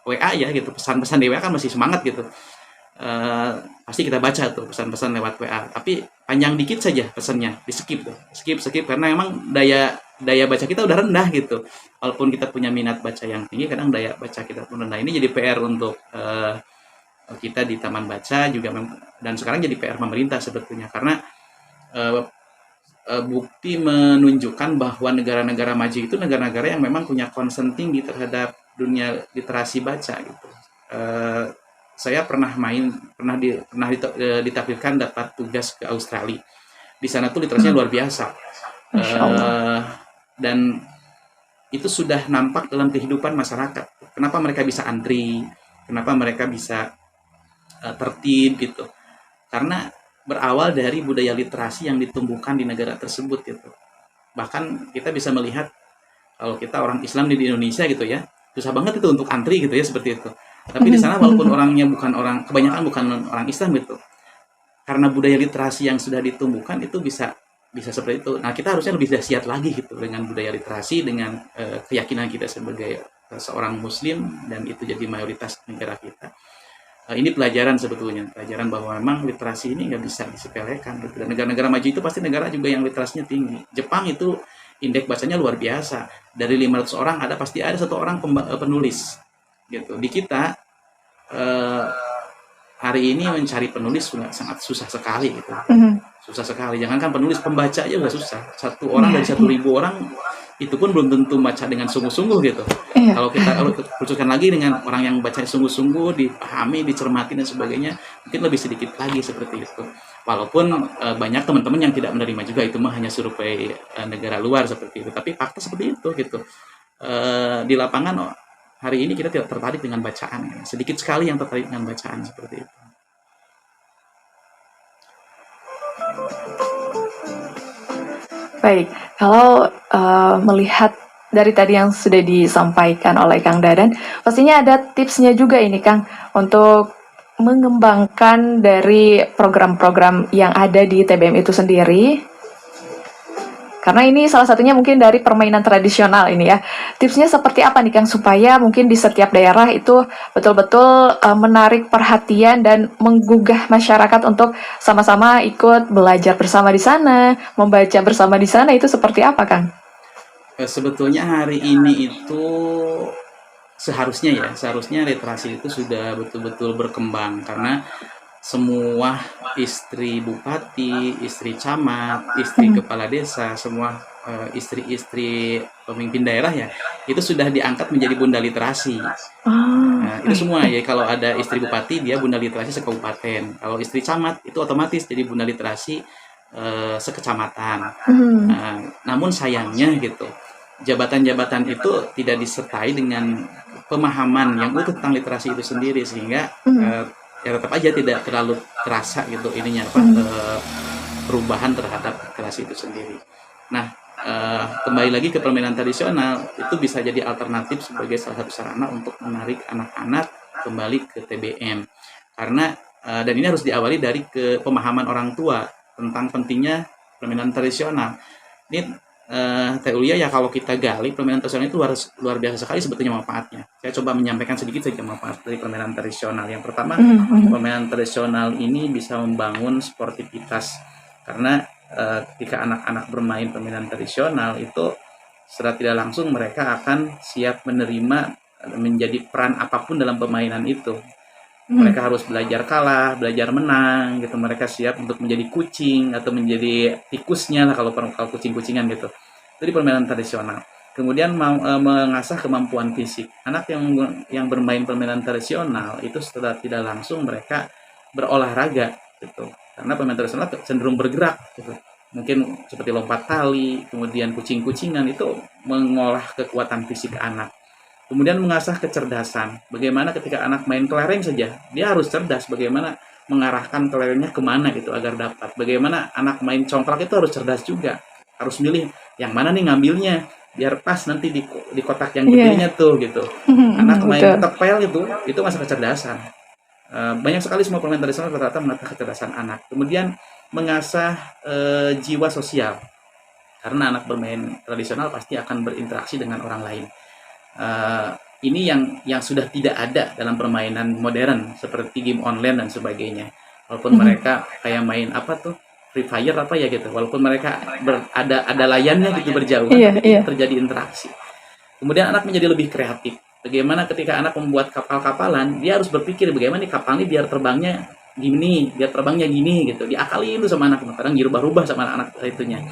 WA ya gitu, pesan-pesan di WA kan masih semangat gitu. Pasti kita baca tuh pesan-pesan lewat WA, tapi panjang dikit saja pesannya, di skip tuh, skip karena emang daya baca kita udah rendah gitu. Walaupun kita punya minat baca yang tinggi, kadang daya baca kita pun rendah. Ini jadi PR untuk kita di Taman Baca juga, dan sekarang jadi PR pemerintah sebetulnya, karena bukti menunjukkan bahwa negara-negara maju itu negara-negara yang memang punya concern tinggi terhadap dunia literasi baca gitu. Saya pernah ditampilkan dapat tugas ke Australia. Di sana tuh literasinya luar biasa. Dan itu sudah nampak dalam kehidupan masyarakat. Kenapa mereka bisa antri? Kenapa mereka bisa tertib gitu? Karena berawal dari budaya literasi yang ditumbuhkan di negara tersebut gitu. Bahkan kita bisa melihat kalau kita orang Islam di Indonesia gitu ya, susah banget itu untuk antri gitu ya, seperti itu. Tapi di sana walaupun orangnya kebanyakan bukan orang Islam gitu, karena budaya literasi yang sudah ditumbuhkan itu bisa seperti itu. Nah, kita harusnya lebih dahsyat lagi gitu dengan budaya literasi, dengan keyakinan kita sebagai seorang Muslim, dan itu jadi mayoritas negara kita. Ini pelajaran sebetulnya, pelajaran bahwa memang literasi ini nggak bisa disepelekan gitu. Dan negara-negara maju itu pasti negara juga yang literasinya tinggi. Jepang itu indeks bacanya luar biasa. Dari 500 orang pasti ada 1 orang penulis gitu. Di kita hari ini mencari penulis sangat susah sekali gitu. Susah sekali. Jangankan penulis, pembaca aja udah susah. 1 orang dari 1.000 orang itu pun belum tentu baca dengan sungguh-sungguh gitu. Kalau kita khususkan lagi dengan orang yang baca sungguh-sungguh, dipahami, dicermati dan sebagainya, mungkin lebih sedikit lagi seperti itu. Walaupun banyak teman-teman yang tidak menerima juga, itu mah hanya survei negara luar seperti itu. Tapi fakta seperti itu gitu. Di lapangan hari ini kita tidak tertarik dengan bacaan. Sedikit sekali yang tertarik dengan bacaan seperti itu. Baik, kalau melihat dari tadi yang sudah disampaikan oleh Kang Dadan, pastinya ada tipsnya juga ini Kang, untuk mengembangkan dari program-program yang ada di TBM itu sendiri. Karena ini salah satunya mungkin dari permainan tradisional ini ya. Tipsnya seperti apa nih Kang, supaya mungkin di setiap daerah itu betul-betul menarik perhatian dan menggugah masyarakat untuk sama-sama ikut belajar bersama di sana, membaca bersama di sana, itu seperti apa Kang? Sebetulnya hari ini itu seharusnya literasi itu sudah betul-betul berkembang, karena semua istri bupati, istri camat, istri kepala desa, semua istri-istri pemimpin daerah ya, itu sudah diangkat menjadi bunda literasi. Nah, itu semua ya. Kalau ada istri bupati, dia bunda literasi sekabupaten. Kalau istri camat, itu otomatis jadi bunda literasi sekecamatan. Namun sayangnya gitu, jabatan-jabatan itu tidak disertai dengan pemahaman yang utuh tentang literasi itu sendiri, sehingga ya tetap aja tidak terlalu terasa gitu ininya perubahan terhadap literasi itu sendiri. Nah, kembali lagi ke permainan tradisional, itu bisa jadi alternatif sebagai salah satu sarana untuk menarik anak-anak kembali ke TBM. Karena dan ini harus diawali dari pemahaman orang tua tentang pentingnya permainan tradisional. Ini Teh Ulia, ya kalau kita gali, permainan tradisional itu luar biasa sekali sebetulnya manfaatnya. Saya coba menyampaikan sedikit saja manfaat dari permainan tradisional. Yang pertama, permainan tradisional ini bisa membangun sportivitas. Karena ketika anak-anak bermain permainan tradisional itu secara tidak langsung mereka akan siap menerima menjadi peran apapun dalam permainan itu. Mereka harus belajar kalah, belajar menang gitu. Mereka siap untuk menjadi kucing atau menjadi tikusnya lah kalau kucing-kucingan gitu. Itu di permainan tradisional. Kemudian mengasah kemampuan fisik. Anak yang bermain permainan tradisional itu setelah tidak langsung mereka berolahraga gitu. Karena permainan tradisional cenderung bergerak gitu. mungkin seperti lompat tali, kemudian kucing-kucingan, itu mengolah kekuatan fisik anak. Kemudian mengasah kecerdasan. Bagaimana ketika anak main kelereng saja, dia harus cerdas bagaimana mengarahkan kelerengnya kemana gitu agar dapat. Bagaimana anak main congklak itu harus cerdas juga. Harus milih yang mana nih ngambilnya, biar pas nanti di kotak yang gedenya tuh gitu. Anak main tepel itu masa kecerdasan. Banyak sekali semua permainan tradisional rata-rata mengasah kecerdasan anak. Kemudian mengasah jiwa sosial. Karena anak bermain tradisional pasti akan berinteraksi dengan orang lain. Ini yang sudah tidak ada dalam permainan modern seperti game online dan sebagainya. Walaupun mereka kayak main apa tuh Free Fire apa ya gitu. Walaupun mereka ada layarnya gitu berjauhan, terjadi interaksi. Kemudian anak menjadi lebih kreatif. Bagaimana ketika anak membuat kapal-kapalan, dia harus berpikir bagaimana nih kapal ini biar terbangnya gini gitu. Diakali itu sama anak, kadang dirubah-rubah sama anak itunya.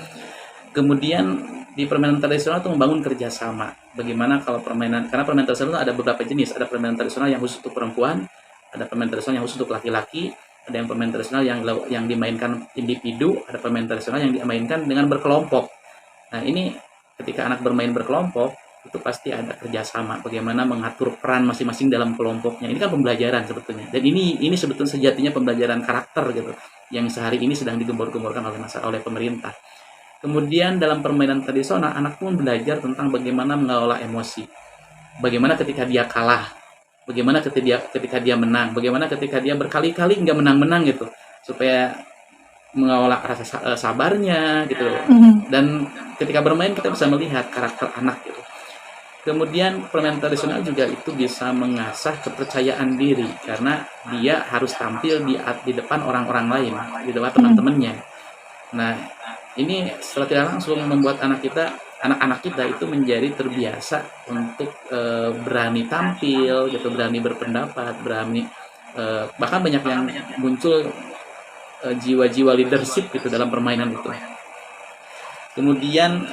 Kemudian di permainan tradisional itu membangun kerjasama. Bagaimana kalau karena permainan tradisional ada beberapa jenis. Ada permainan tradisional yang khusus untuk perempuan, ada permainan tradisional yang khusus untuk laki-laki, ada yang permainan tradisional yang dimainkan individu, ada permainan tradisional yang dimainkan dengan berkelompok. Nah ini ketika anak bermain berkelompok, itu pasti ada kerjasama. Bagaimana mengatur peran masing-masing dalam kelompoknya. Ini kan pembelajaran sebetulnya. Dan ini sebetulnya sejatinya pembelajaran karakter gitu, yang sehari ini sedang digembor-gemborkan oleh pemerintah. Kemudian dalam permainan tradisional, anak pun belajar tentang bagaimana mengelola emosi. Bagaimana ketika dia kalah, bagaimana ketika dia menang, bagaimana ketika dia berkali-kali nggak menang-menang gitu, supaya mengelola rasa sabarnya gitu. Dan ketika bermain kita bisa melihat karakter anak gitu. Kemudian permainan tradisional juga itu bisa mengasah kepercayaan diri karena dia harus tampil di depan orang-orang lain, di depan teman-temannya. Nah, ini secara tidak langsung membuat anak-anak kita itu menjadi terbiasa untuk berani tampil gitu, berani berpendapat, berani bahkan banyak yang muncul jiwa-jiwa leadership gitu dalam permainan itu. Kemudian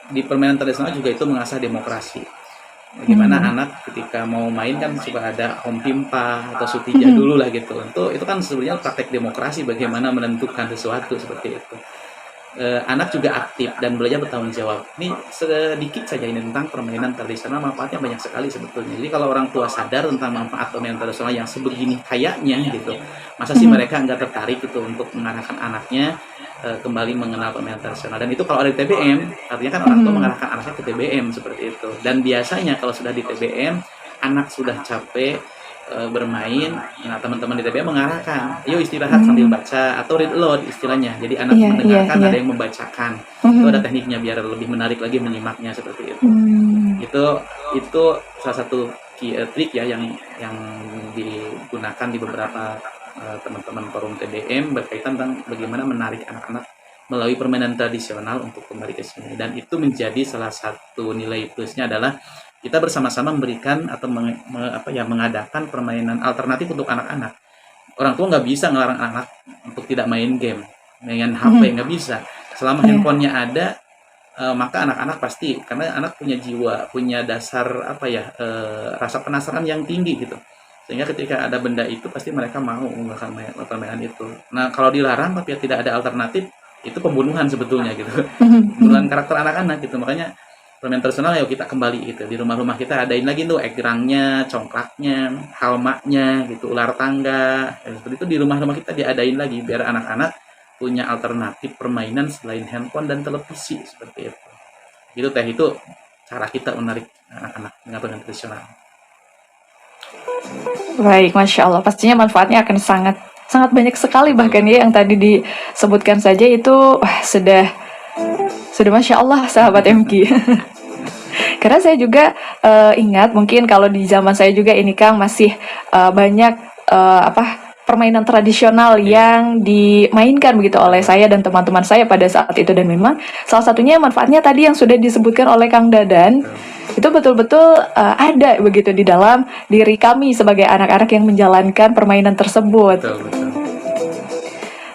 di permainan tradisional juga itu mengasah demokrasi. Bagaimana anak ketika mau main kan suka ada home pimpa atau sutija dulu lah gitu. Itu kan sebenarnya praktek demokrasi, bagaimana menentukan sesuatu seperti itu. Anak juga aktif dan belajar bertanggung jawab. Ini sedikit saja ini tentang permainan tradisional, manfaatnya banyak sekali sebetulnya. Jadi kalau orang tua sadar tentang manfaat permainan tradisional yang sebegini kayaknya gitu, masa sih mereka nggak tertarik gitu untuk mengarahkan anaknya kembali mengenal permainan tradisional. Dan itu kalau ada di TBM, artinya kan orang tua mengarahkan anaknya ke TBM seperti itu. Dan biasanya kalau sudah di TBM, anak sudah capek bermain, nah teman-teman di TBM mengarahkan, yuk istirahat sambil baca atau read aloud istilahnya. Jadi anak mendengarkan, ada yang membacakan. Itu ada tekniknya biar lebih menarik lagi menyimaknya seperti itu. Itu salah satu trik ya yang digunakan di beberapa teman-teman forum TBM berkaitan tentang bagaimana menarik anak-anak melalui permainan tradisional untuk kembali ke sini. Dan itu menjadi salah satu nilai plusnya adalah kita bersama-sama memberikan atau mengadakan permainan alternatif untuk anak-anak. Orang tua nggak bisa ngelarang anak untuk tidak main game dengan HP, nggak bisa. Selama handphonenya ada, maka anak-anak pasti, karena anak punya jiwa, punya dasar rasa penasaran yang tinggi gitu. Sehingga ketika ada benda itu pasti mereka mau menggunakan permainan itu. Nah kalau dilarang tapi tidak ada alternatif, itu pembunuhan sebetulnya gitu. Pembunuhan karakter anak-anak gitu. Makanya permainan tradisional yuk kita kembali gitu. Di rumah-rumah kita adain lagi tuh egrangnya, congklaknya, halmaknya gitu, ular tangga. Seperti itu di rumah-rumah kita diadain lagi biar anak-anak punya alternatif permainan selain handphone dan televisi seperti itu. Gitu Teh, itu cara kita menarik anak-anak dengan permainan tradisional. Baik, Masya Allah. Pastinya manfaatnya akan sangat banyak sekali, bahkan ya yang tadi disebutkan saja itu sudah Masya Allah sahabat MQ. Karena saya juga ingat mungkin kalau di zaman saya juga ini Kang masih banyak permainan tradisional yang dimainkan begitu oleh saya dan teman-teman saya pada saat itu. Dan memang salah satunya manfaatnya tadi yang sudah disebutkan oleh Kang Dadan, itu betul-betul ada begitu di dalam diri kami sebagai anak-anak yang menjalankan permainan tersebut. Betul.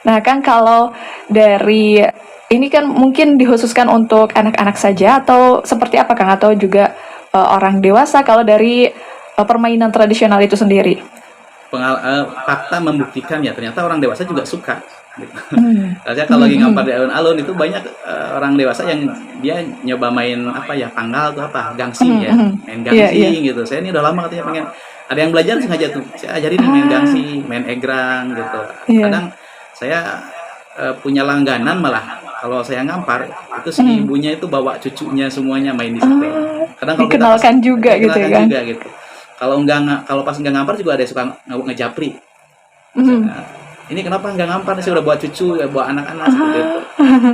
Nah Kang, kalau dari ini kan mungkin dikhususkan untuk anak-anak saja atau seperti apa Kang? Atau juga orang dewasa kalau dari permainan tradisional itu sendiri? Fakta membuktikan ya ternyata orang dewasa juga suka gitu. Soalnya kalau lagi ngampar di alun-alun itu banyak orang dewasa yang dia nyoba main apa ya, panggal atau apa, gangsing ya, main gangsing gitu. Saya ini udah lama katanya pengen, ada yang belajar sengaja tuh, saya ajarin main gangsing, main egrang gitu. Kadang saya punya langganan malah kalau saya ngampar itu si ibunya itu bawa cucunya semuanya main di situ. Kadang kalau Dikenalkan juga gitu ya kan? juga gitu. Kalau pas nggak ngampar juga ada yang suka ngejapri. Nah, ini kenapa nggak ngampar? Saya udah buat cucu, buat anak-anak seperti itu.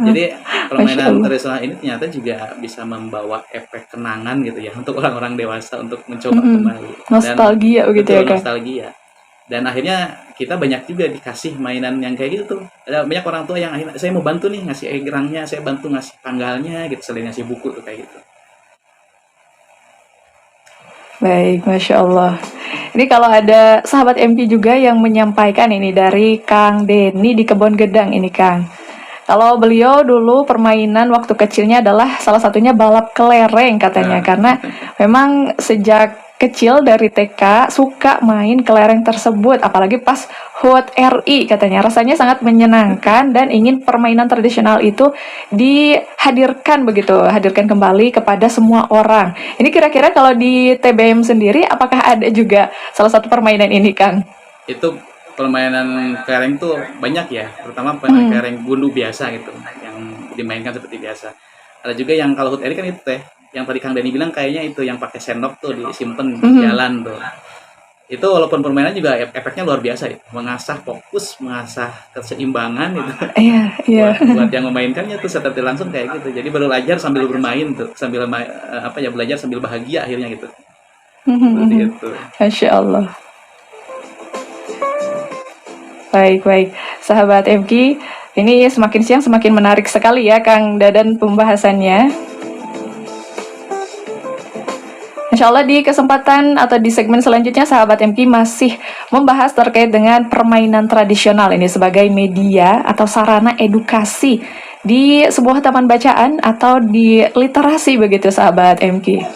Jadi permainan tradisional ini ternyata juga bisa membawa efek kenangan gitu ya untuk orang-orang dewasa untuk mencoba kembali. Nostalgia gitu ya kan? Nostalgia. Dan akhirnya kita banyak juga dikasih mainan yang kayak gitu tuh. Ada banyak orang tua yang akhirnya saya mau bantu nih ngasih egrangnya, saya bantu ngasih tanggalnya gitu, selain ngasih buku tuh kayak gitu. Baik, Masya Allah. Ini kalau ada sahabat MP juga yang menyampaikan ini dari Kang Denny di Kebon Gedang ini Kang. Kalau beliau dulu permainan waktu kecilnya adalah salah satunya balap kelereng katanya. Karena memang sejak kecil dari TK suka main kelereng tersebut. Apalagi pas HUT RI katanya. Rasanya sangat menyenangkan dan ingin permainan tradisional itu dihadirkan begitu. Hadirkan kembali kepada semua orang. Ini kira-kira kalau di TBM sendiri apakah ada juga salah satu permainan ini Kang? Itu permainan kelereng tuh banyak ya, terutama permainan kelereng gundu biasa gitu yang dimainkan seperti biasa. Ada juga yang kalau HUT RI kan itu teh, yang tadi Kang Dani bilang kayaknya itu yang pakai sendok tuh disimpan di jalan tuh. Itu walaupun permainan juga efeknya luar biasa ya, mengasah fokus, mengasah keseimbangan gitu. Iya. Buat yang memainkannya tuh seperti langsung kayak gitu. Jadi belajar sambil bermain tuh, sambil belajar sambil bahagia akhirnya gitu. Seperti itu. Masya Allah. Baik, sahabat MK, ini semakin siang semakin menarik sekali ya Kang Dadan pembahasannya. Insya Allah di kesempatan atau di segmen selanjutnya sahabat MK masih membahas terkait dengan permainan tradisional ini sebagai media atau sarana edukasi di sebuah taman bacaan atau di literasi begitu sahabat MK.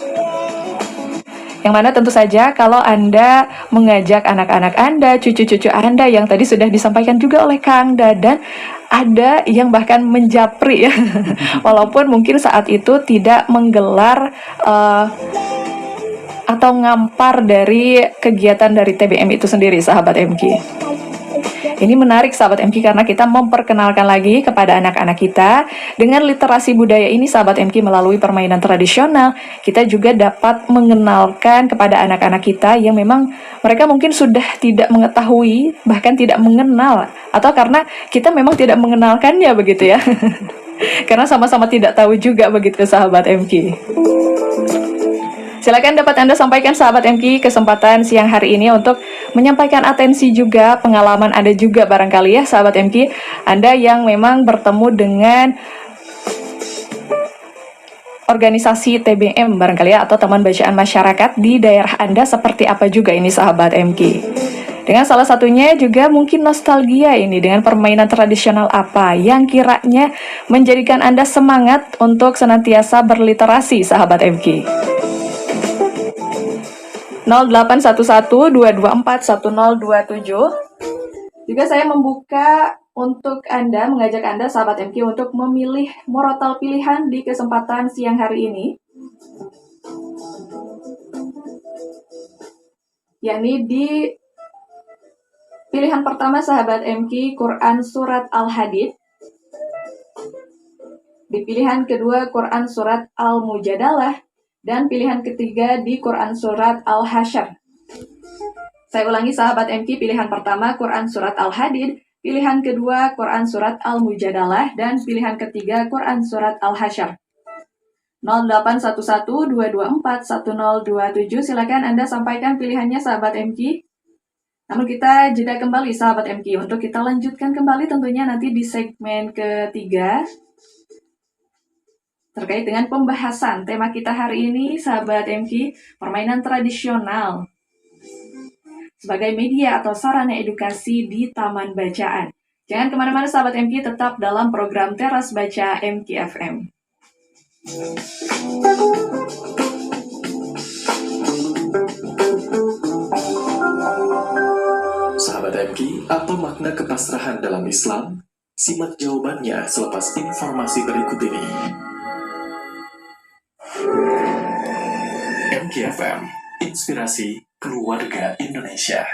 Yang mana tentu saja kalau Anda mengajak anak-anak Anda, cucu-cucu Anda yang tadi sudah disampaikan juga oleh Kang Dadan, ada yang bahkan menjapri ya. Walaupun mungkin saat itu tidak menggelar atau ngampar dari kegiatan dari TBM itu sendiri sahabat MK. Ini menarik sahabat MK karena kita memperkenalkan lagi kepada anak-anak kita dengan literasi budaya ini sahabat MK melalui permainan tradisional. Kita juga dapat mengenalkan kepada anak-anak kita yang memang mereka mungkin sudah tidak mengetahui, bahkan tidak mengenal, atau karena kita memang tidak mengenalkannya begitu ya. Karena sama-sama tidak tahu juga begitu sahabat MK. Silakan dapat Anda sampaikan sahabat MK kesempatan siang hari ini untuk menyampaikan atensi juga, pengalaman Anda juga barangkali ya sahabat MK, Anda yang memang bertemu dengan organisasi TBM barangkali ya, atau teman bacaan masyarakat di daerah Anda seperti apa juga ini sahabat MK. Dengan salah satunya juga mungkin nostalgia ini dengan permainan tradisional apa yang kiranya menjadikan Anda semangat untuk senantiasa berliterasi sahabat MK. 0811-224-1027. Juga saya membuka untuk Anda, mengajak Anda sahabat MK untuk memilih murotal pilihan di kesempatan siang hari ini, yakni di pilihan pertama sahabat MK Quran Surat Al-Hadid, di pilihan kedua Quran Surat Al-Mujadalah, dan pilihan ketiga di Quran Surat Al-Hasyr. Saya ulangi sahabat MK, pilihan pertama Quran Surat Al-Hadid, pilihan kedua Quran Surat Al-Mujadalah, dan pilihan ketiga Quran Surat Al-Hasyr. 0811-224-1027. Silakan Anda sampaikan pilihannya sahabat MK. Namun kita jeda kembali sahabat MK untuk kita lanjutkan kembali tentunya nanti di segmen ketiga terkait dengan pembahasan tema kita hari ini sahabat MK, permainan tradisional sebagai media atau sarana edukasi di taman bacaan. Jangan kemana-mana sahabat MK, tetap dalam program Teras Baca MK FM. Sahabat MK, apa makna kepasrahan dalam Islam? Simak jawabannya selepas informasi berikut ini. MKFM, Inspirasi Keluarga Indonesia.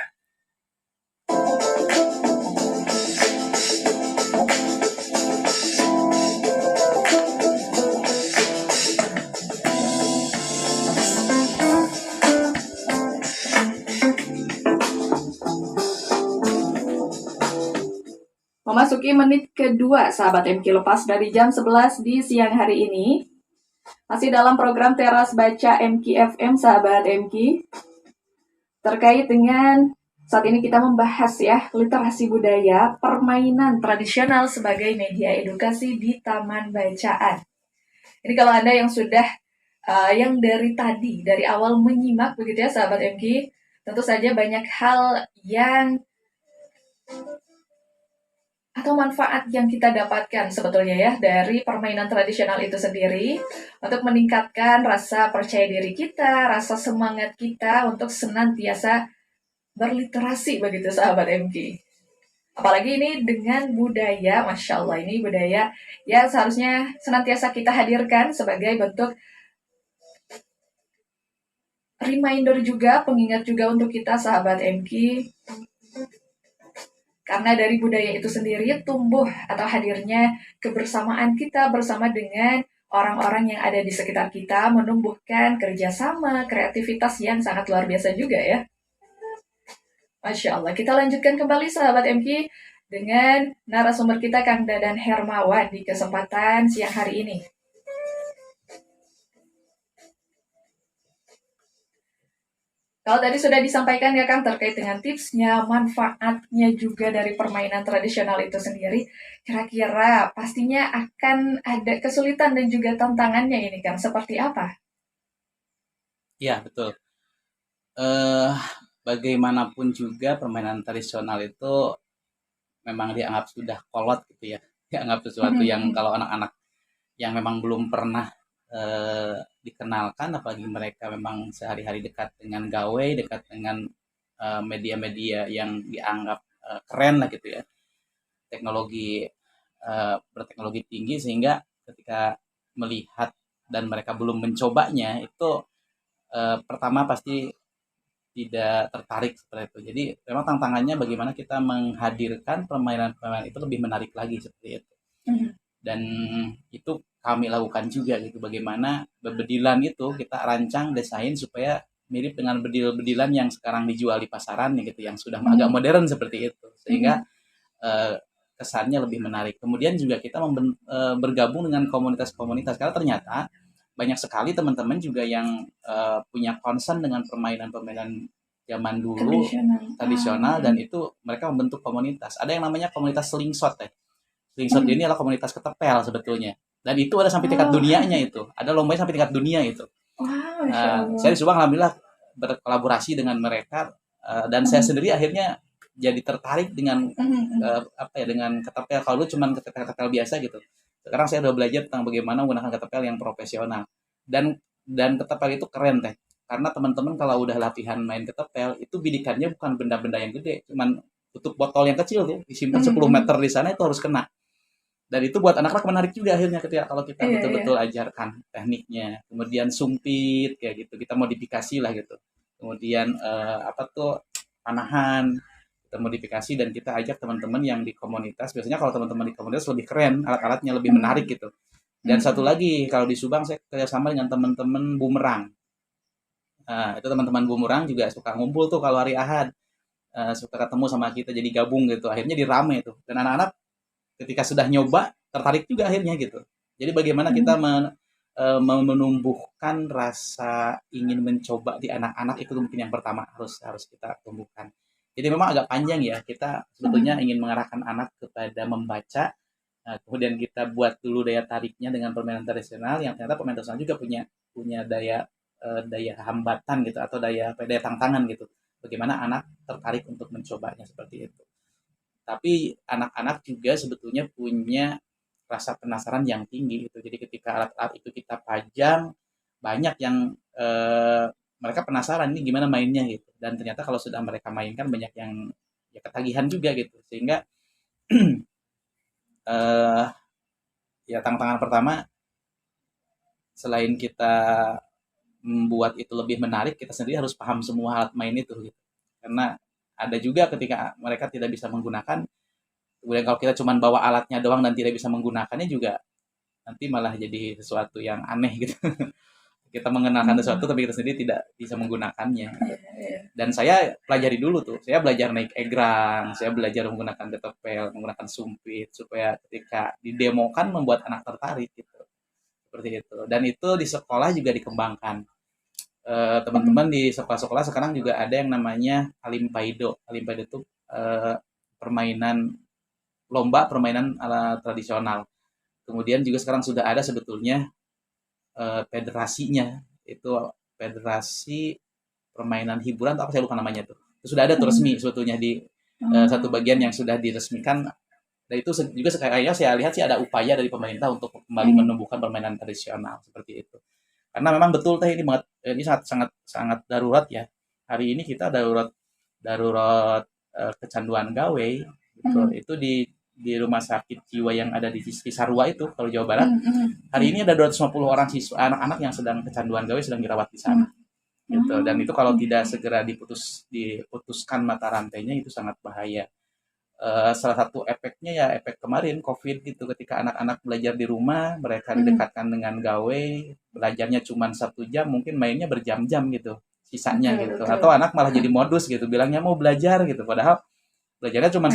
Memasuki menit kedua, sahabat MK lepas dari jam 11 di siang hari ini. Masih dalam program Teras Baca MKFM, sahabat MK. Terkait dengan saat ini kita membahas ya, literasi budaya, permainan tradisional sebagai media edukasi di Taman Bacaan. Ini kalau Anda yang sudah, yang dari tadi, dari awal menyimak begitu ya, sahabat MK, tentu saja banyak hal yang atau manfaat yang kita dapatkan sebetulnya ya dari permainan tradisional itu sendiri untuk meningkatkan rasa percaya diri kita, rasa semangat kita untuk senantiasa berliterasi begitu sahabat MK. Apalagi ini dengan budaya, Masya Allah, ini budaya yang seharusnya senantiasa kita hadirkan sebagai bentuk reminder juga, pengingat juga untuk kita sahabat MK. Karena dari budaya itu sendiri tumbuh atau hadirnya kebersamaan kita bersama dengan orang-orang yang ada di sekitar kita, menumbuhkan kerjasama, kreativitas yang sangat luar biasa juga ya. Masya Allah. Kita lanjutkan kembali sahabat MK dengan narasumber kita Kang Dadan Hermawan di kesempatan siang hari ini. Kalau tadi sudah disampaikan ya Kang terkait dengan tipsnya, manfaatnya juga dari permainan tradisional itu sendiri, kira-kira pastinya akan ada kesulitan dan juga tantangannya ini Kang, seperti apa? Ya, betul. Bagaimanapun juga permainan tradisional itu memang dianggap sudah kolot gitu ya. Dianggap sesuatu yang kalau anak-anak yang memang belum pernah dikenalkan, apalagi mereka memang sehari-hari dekat dengan gawe, dekat dengan media-media yang dianggap keren lah gitu ya, teknologi berteknologi tinggi, sehingga ketika melihat dan mereka belum mencobanya itu pertama pasti tidak tertarik seperti itu. Jadi memang tantangannya bagaimana kita menghadirkan permainan-permainan itu lebih menarik lagi seperti itu. Dan itu kami lakukan juga gitu, bagaimana bedilan itu kita rancang desain supaya mirip dengan bedil-bedilan yang sekarang dijual di pasaran gitu, yang sudah agak modern seperti itu, sehingga kesannya lebih menarik. Kemudian juga kita bergabung dengan komunitas-komunitas, karena ternyata banyak sekali teman-teman juga yang punya concern dengan permainan-permainan zaman dulu tradisional, dan itu mereka membentuk komunitas. Ada yang namanya komunitas slingshot ya. Slingshot ini adalah komunitas ketepel sebetulnya. Dan itu ada sampai tingkat dunianya itu. Ada lombanya sampai tingkat dunia itu. Saya di Subang alhamdulillah berkolaborasi dengan mereka, dan saya sendiri akhirnya jadi tertarik dengan dengan ketepel. Kalau dulu cuma ketepel biasa gitu. Sekarang saya udah belajar tentang bagaimana menggunakan ketepel yang profesional. Dan ketepel itu keren teh. Karena teman-teman kalau udah latihan main ketepel, itu bidikannya bukan benda-benda yang gede, cuman tutup botol yang kecil tuh, disimpan 10 meter di sana, itu harus kena. Dan itu buat anak-anak menarik juga akhirnya ketika kalau kita betul-betul ajarkan tekniknya. Kemudian sumpit kayak gitu, kita modifikasi lah gitu. Kemudian panahan, kita modifikasi, dan kita ajak teman-teman yang di komunitas. Biasanya kalau teman-teman di komunitas lebih keren, alat-alatnya lebih menarik gitu. Dan satu lagi, kalau di Subang saya kerjasama dengan teman-teman bumerang. Itu teman-teman bumerang juga suka ngumpul tuh kalau hari Ahad, suka ketemu sama kita, jadi gabung gitu. Akhirnya dirame tuh. Dan anak-anak ketika sudah nyoba tertarik juga akhirnya gitu. Jadi bagaimana kita menumbuhkan rasa ingin mencoba di anak-anak, itu mungkin yang pertama harus kita tumbuhkan. Jadi memang agak panjang ya, kita sebetulnya ingin mengarahkan anak kepada membaca, kemudian kita buat dulu daya tariknya dengan permainan tradisional, yang ternyata permainan tradisional juga punya daya hambatan gitu, atau daya tantangan gitu. Bagaimana anak tertarik untuk mencobanya seperti itu. Tapi anak-anak juga sebetulnya punya rasa penasaran yang tinggi gitu. Jadi ketika alat-alat itu kita pajang, banyak yang mereka penasaran ini gimana mainnya gitu. Dan ternyata kalau sudah mereka mainkan, banyak yang ya ketagihan juga gitu. Sehingga eh ya tantangan pertama, selain kita membuat itu lebih menarik, kita sendiri harus paham semua alat main itu gitu. Karena ada juga ketika mereka tidak bisa menggunakan, kemudian kalau kita cuma bawa alatnya doang dan tidak bisa menggunakannya juga nanti malah jadi sesuatu yang aneh gitu. Kita mengenalkan sesuatu tapi kita sendiri tidak bisa menggunakannya. Dan saya pelajari dulu tuh, saya belajar naik egrang, saya belajar menggunakan detapel, menggunakan sumpit supaya ketika didemokan membuat anak tertarik gitu. Seperti itu. Dan itu di sekolah juga dikembangkan. Teman-teman di sekolah-sekolah sekarang juga ada yang namanya Alimpaido. Alimpaido itu permainan lomba permainan ala tradisional. Kemudian juga sekarang sudah ada sebetulnya federasinya, itu federasi permainan hiburan atau apa saya lupa namanya tuh. Itu sudah ada tuh resmi sebetulnya di satu bagian yang sudah diresmikan. Dan itu juga kayaknya saya lihat sih ada upaya dari pemerintah untuk kembali menumbuhkan permainan tradisional seperti itu. Karena memang betul teh ini sangat sangat sangat darurat ya. Hari ini kita darurat kecanduan gawe gitu. Itu di rumah sakit jiwa yang ada di Cisarua itu kalau Jawa Barat. Hari ini ada 250 orang siswa anak-anak yang sedang kecanduan gawe sedang dirawat di sana. Gitu. Dan itu kalau tidak segera diputuskan mata rantainya itu sangat bahaya. Salah satu efeknya ya efek kemarin COVID gitu, ketika anak-anak belajar di rumah, mereka didekatkan dengan gawe, belajarnya cuma 1 jam, mungkin mainnya berjam-jam gitu sisanya gitu. Atau anak malah jadi modus gitu, bilangnya mau belajar gitu, padahal belajarnya cuma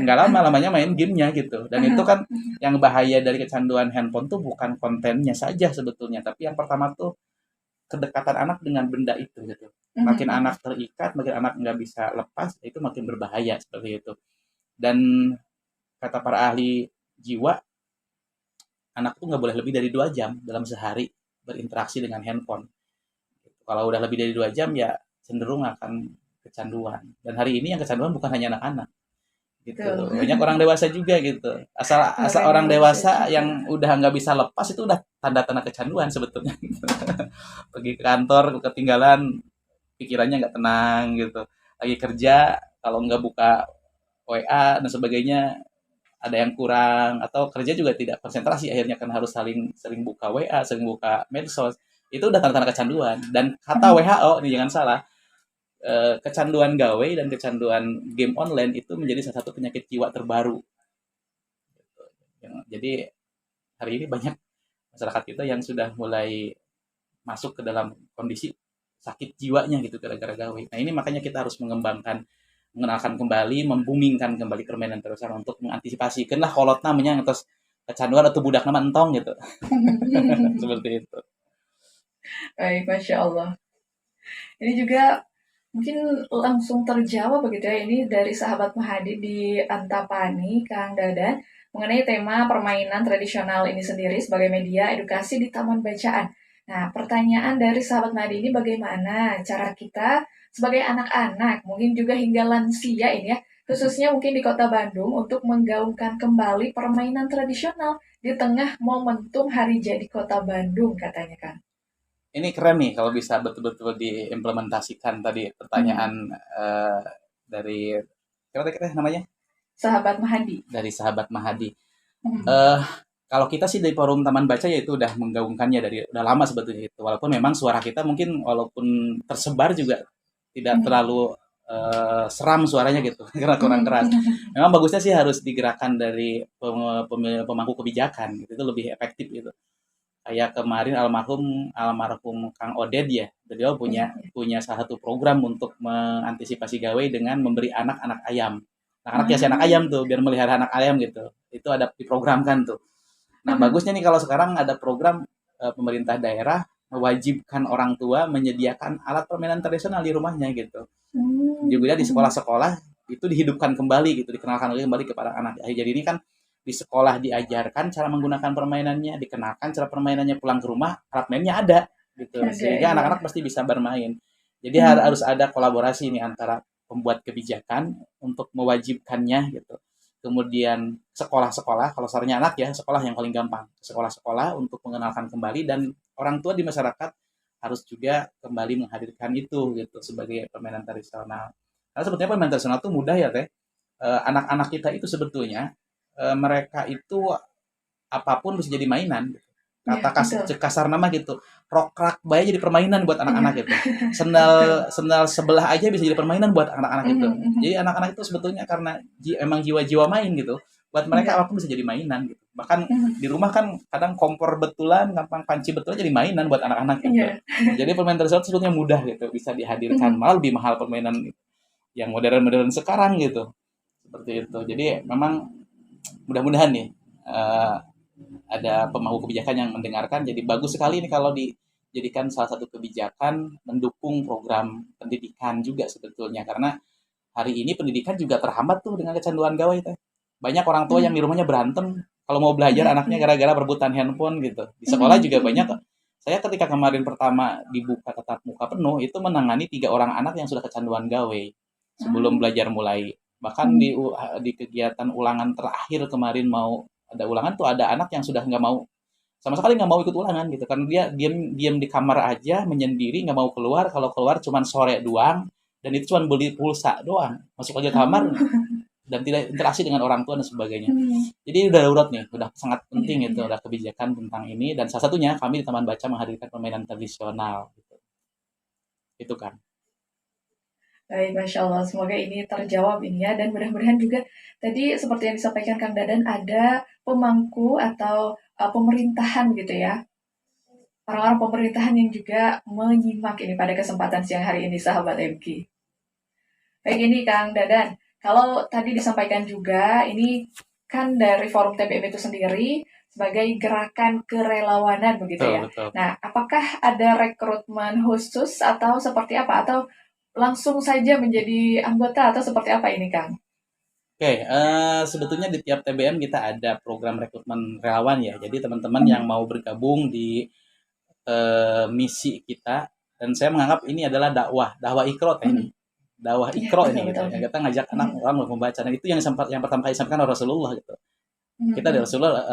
nggak lamanya main gamenya gitu. Dan itu kan yang bahaya dari kecanduan handphone tuh bukan kontennya saja sebetulnya, tapi yang pertama tuh kedekatan anak dengan benda itu gitu. Makin anak terikat, makin anak nggak bisa lepas, itu makin berbahaya seperti itu. Dan kata para ahli jiwa, anak tuh nggak boleh lebih dari 2 jam dalam sehari berinteraksi dengan handphone. Kalau udah lebih dari 2 jam ya cenderung akan kecanduan. Dan hari ini yang kecanduan bukan hanya anak-anak gitu, banyak orang dewasa juga gitu. Asal orang dewasa yang udah nggak bisa lepas itu udah tanda-tanda kecanduan sebetulnya. Pergi ke kantor ketinggalan, pikirannya nggak tenang gitu. Lagi kerja kalau nggak buka WA dan sebagainya ada yang kurang, atau kerja juga tidak konsentrasi akhirnya kan harus sering buka WA, sering buka medsos. Itu udah tanda-tanda kecanduan. Dan kata WHO nih jangan salah, kecanduan gawe dan kecanduan game online itu menjadi salah satu penyakit jiwa terbaru. Jadi hari ini banyak masyarakat kita yang sudah mulai masuk ke dalam kondisi sakit jiwanya gitu gara-gara gawe. Nah ini makanya kita harus mengenalkan kembali, membumingkan kembali permainan tradisional untuk mengantisipasi. Kenlah kolot namanya terus kecanduan atau budak nama entong gitu. Seperti itu. Baik, Masya Allah. Ini juga mungkin langsung terjawab begitu ya, ini dari sahabat Mahadi di Antapani, Kang Dadan, mengenai tema permainan tradisional ini sendiri sebagai media edukasi di Taman Bacaan. Nah, pertanyaan dari sahabat Mahadi ini bagaimana cara kita sebagai anak-anak, mungkin juga hingga lansia ini ya, khususnya mungkin di Kota Bandung untuk menggaungkan kembali permainan tradisional di tengah momentum Hari Jadi Kota Bandung katanya kan. Ini keren nih kalau bisa betul-betul diimplementasikan tadi pertanyaan dari kira-kira namanya Sahabat Mahadi. Dari sahabat Mahadi. Kalau kita sih dari forum Taman Baca ya itu udah menggaungkannya udah lama sebetulnya itu. Walaupun memang suara kita mungkin walaupun tersebar juga tidak terlalu seram suaranya gitu karena kurang keras. Memang bagusnya sih harus digerakkan dari pemangku kebijakan gitu, itu lebih efektif gitu. Kayak kemarin almarhum Kang Oded ya, beliau punya salah satu program untuk mengantisipasi gawe dengan memberi anak ayam. Anak-anak kasih anak ayam tuh biar melihara anak ayam gitu. Itu ada diprogramkan tuh. Nah, bagusnya nih kalau sekarang ada program pemerintah daerah mewajibkan orang tua menyediakan alat permainan tradisional di rumahnya gitu. Juga di sekolah-sekolah itu dihidupkan kembali gitu, dikenalkan kembali kepada anak. Jadi ini kan di sekolah diajarkan cara menggunakan permainannya, dikenalkan cara permainannya, pulang ke rumah alat mainnya ada gitu. Sehingga anak-anak pasti bisa bermain. Jadi harus ada kolaborasi nih antara pembuat kebijakan untuk mewajibkannya gitu. Kemudian sekolah-sekolah, kalau soalnya anak ya, sekolah yang paling gampang. Sekolah-sekolah untuk mengenalkan kembali, dan orang tua di masyarakat harus juga kembali menghadirkan itu gitu sebagai permainan tradisional. Karena sebetulnya permainan tradisional itu mudah ya teh. Anak-anak kita itu sebetulnya mereka itu apapun bisa jadi mainan. Iya, Kata betul. kasar nama gitu. Rokrak bayi jadi permainan buat anak-anak Iya, gitu. Sendal betul. sendal sebelah aja bisa jadi permainan buat anak-anak itu. Mhm, mhm. Jadi anak-anak itu sebetulnya karena emang jiwa-jiwa main gitu. Buat mereka Iya. apapun bisa jadi mainan gitu. Bahkan Mhm. di rumah kan kadang kompor betulan, gampang panci betulan jadi mainan buat anak-anak gitu. Iya. Jadi permainan tersebut sebetulnya mudah gitu, bisa dihadirkan. Mhm. Malah lebih mahal permainan yang modern-modern sekarang gitu. Seperti itu. Jadi memang mudah-mudahan nih eh, ada pemangku kebijakan yang mendengarkan. Jadi bagus sekali nih kalau dijadikan salah satu kebijakan mendukung program pendidikan juga sebetulnya. Karena hari ini pendidikan juga terhambat tuh dengan kecanduan gawai teh. Banyak orang tua yang Mhm. di rumahnya berantem kalau mau belajar Iya, anaknya iya. gara-gara perebutan handphone gitu. Di sekolah Mhm, juga banyak. mhm. Saya ketika kemarin pertama dibuka tatap muka penuh itu menangani 3 orang anak yang sudah kecanduan gawai sebelum Oh. belajar mulai. Bahkan Mhm. di kegiatan ulangan terakhir kemarin mau ada ulangan tuh ada anak yang sudah nggak mau sama sekali nggak mau ikut ulangan gitu karena dia diam diam di kamar aja menyendiri nggak mau keluar kalau keluar cuman sore doang dan itu cuma beli pulsa doang masuk aja kamar Oh. dan tidak interaksi dengan orang tua dan sebagainya. Mhm. Jadi udah darurat nih, udah sangat Iya, penting itu, iya. udah kebijakan tentang ini dan salah satunya kami di Taman Baca menghadirkan permainan tradisional gitu. Itu kan. Baik, Masya Allah. Semoga ini terjawab ini ya. Dan mudah-mudahan juga tadi seperti yang disampaikan Kang Dadan ada pemangku atau pemerintahan gitu ya. Orang-orang pemerintahan yang juga menyimak ini pada kesempatan siang hari ini, sahabat MQ. Baik ini Kang Dadan. Kalau tadi disampaikan juga, ini kan dari Forum TBM itu sendiri sebagai gerakan kerelawanan begitu Betul, ya. betul. Nah, apakah ada rekrutmen khusus atau seperti apa? Atau langsung saja menjadi anggota atau seperti apa ini, Kang? Oke, sebetulnya di tiap TBM kita ada program rekrutmen relawan ya. Jadi teman-teman yang Mhm. mau bergabung di misi kita dan saya menganggap ini adalah dakwah ikro ini. Mhm. Dakwah Iya, ikro betul, ini gitu. betul. Yang kita ngajak anak Mhm. orang untuk membaca dan itu yang pertama kali disampaikan oleh Rasulullah gitu. Mhm, Kita dari mhm.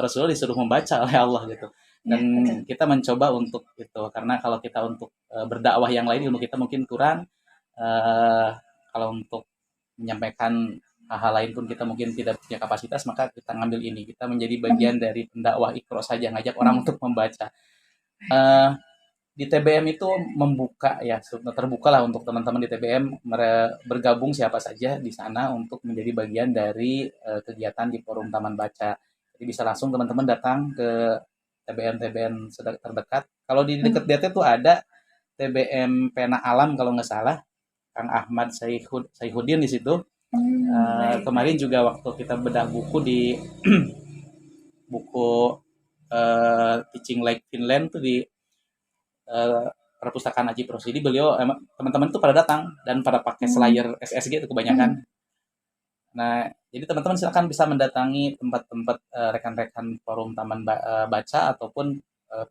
Rasulullah disuruh membaca oleh Allah gitu dan Iya, betul. kita mencoba untuk itu karena kalau kita untuk berdakwah yang lain ilmu kita mungkin kurang kalau untuk menyampaikan hal-hal lain pun kita mungkin tidak punya kapasitas maka kita ngambil ini kita menjadi bagian Mhm, dari pendakwah ikro saja ngajak orang mhm. untuk membaca. Eh, di TBM itu membuka ya terbuka lah untuk teman-teman di TBM bergabung siapa saja di sana untuk menjadi bagian dari kegiatan di forum Taman Baca. Jadi bisa langsung teman-teman datang ke TBM-TBM terdekat. Kalau di dekat Mhm. DT tuh ada TBM Pena Alam kalau nggak salah, Kang Ahmad Saihuddin di situ. Baik, Kemarin baik. juga waktu kita bedah buku di buku Teaching Like Finland tuh di eh, perpustakaan Aji Prosidi beliau teman-teman tuh pada datang dan pada pakai Mmm, slayer SSG itu kebanyakan. mhm. Nah, jadi teman-teman silakan bisa mendatangi tempat-tempat rekan-rekan forum Baca ataupun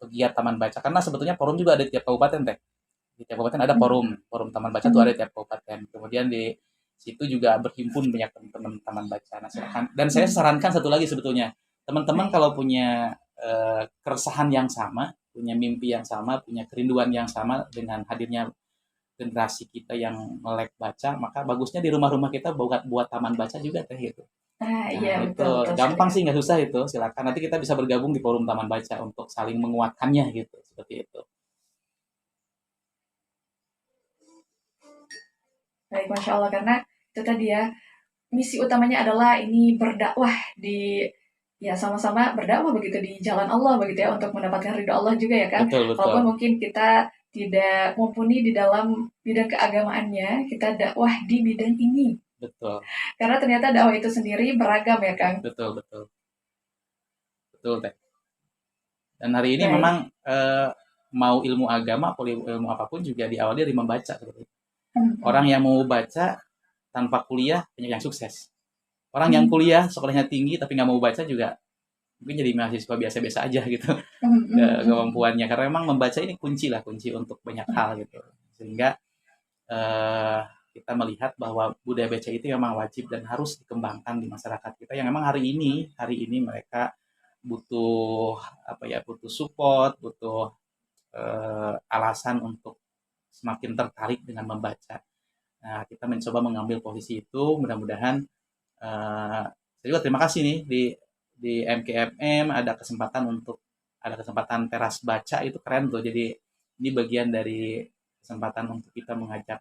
pegiat Taman Baca karena sebetulnya forum juga ada di tiap kabupaten teh. Di tiap kabupaten ada Mhm, forum Taman Baca tuh ada mhm, di tiap kabupaten. Kemudian di situ juga berhimpun banyak teman-teman Taman Baca. Nah, silakan. Dan saya mhm. sarankan satu lagi sebetulnya. Teman-teman Baik. kalau punya keresahan yang sama, punya mimpi yang sama, punya kerinduan yang sama dengan hadirnya generasi kita yang melek baca, maka bagusnya di rumah-rumah kita buat taman baca juga teh gitu. Ah, iya, Nah itu betul, betul sekali, gampang Kak. sih nggak susah itu. Silakan nanti kita bisa bergabung di forum taman baca untuk saling menguatkannya gitu seperti itu. Baik, Masya Allah, karena itu tadi ya, misi utamanya adalah ini berdakwah di ya sama-sama berdakwah begitu di jalan Allah begitu ya untuk mendapatkan ridho Allah juga ya kan. Betul betul Walaupun mungkin kita tidak mumpuni di dalam bidang keagamaannya, kita dakwah di bidang ini. betul Karena ternyata dakwah itu sendiri beragam ya, Kang. betul betul betul teh. Dan hari ini Baik. memang mau ilmu agama atau ilmu apapun juga diawali dari membaca. Seperti itu. Orang Mhm, yang mau baca tanpa kuliah banyak yang sukses. Orang yang mhm, kuliah sekolahnya tinggi tapi nggak mau baca juga mungkin jadi mahasiswa biasa-biasa aja gitu. mhm, mhm, mhm. Kemampuannya karena memang membaca ini kunci untuk banyak Ya. hal gitu sehingga eh, kita melihat bahwa budaya baca itu memang wajib dan harus dikembangkan di masyarakat kita yang memang hari ini mereka butuh apa ya butuh support butuh alasan untuk semakin tertarik dengan membaca. Nah kita mencoba mengambil posisi itu mudah-mudahan eh, Saya juga terima kasih nih di MKFM ada kesempatan teras baca, itu keren tuh. Jadi ini bagian dari kesempatan untuk kita mengajak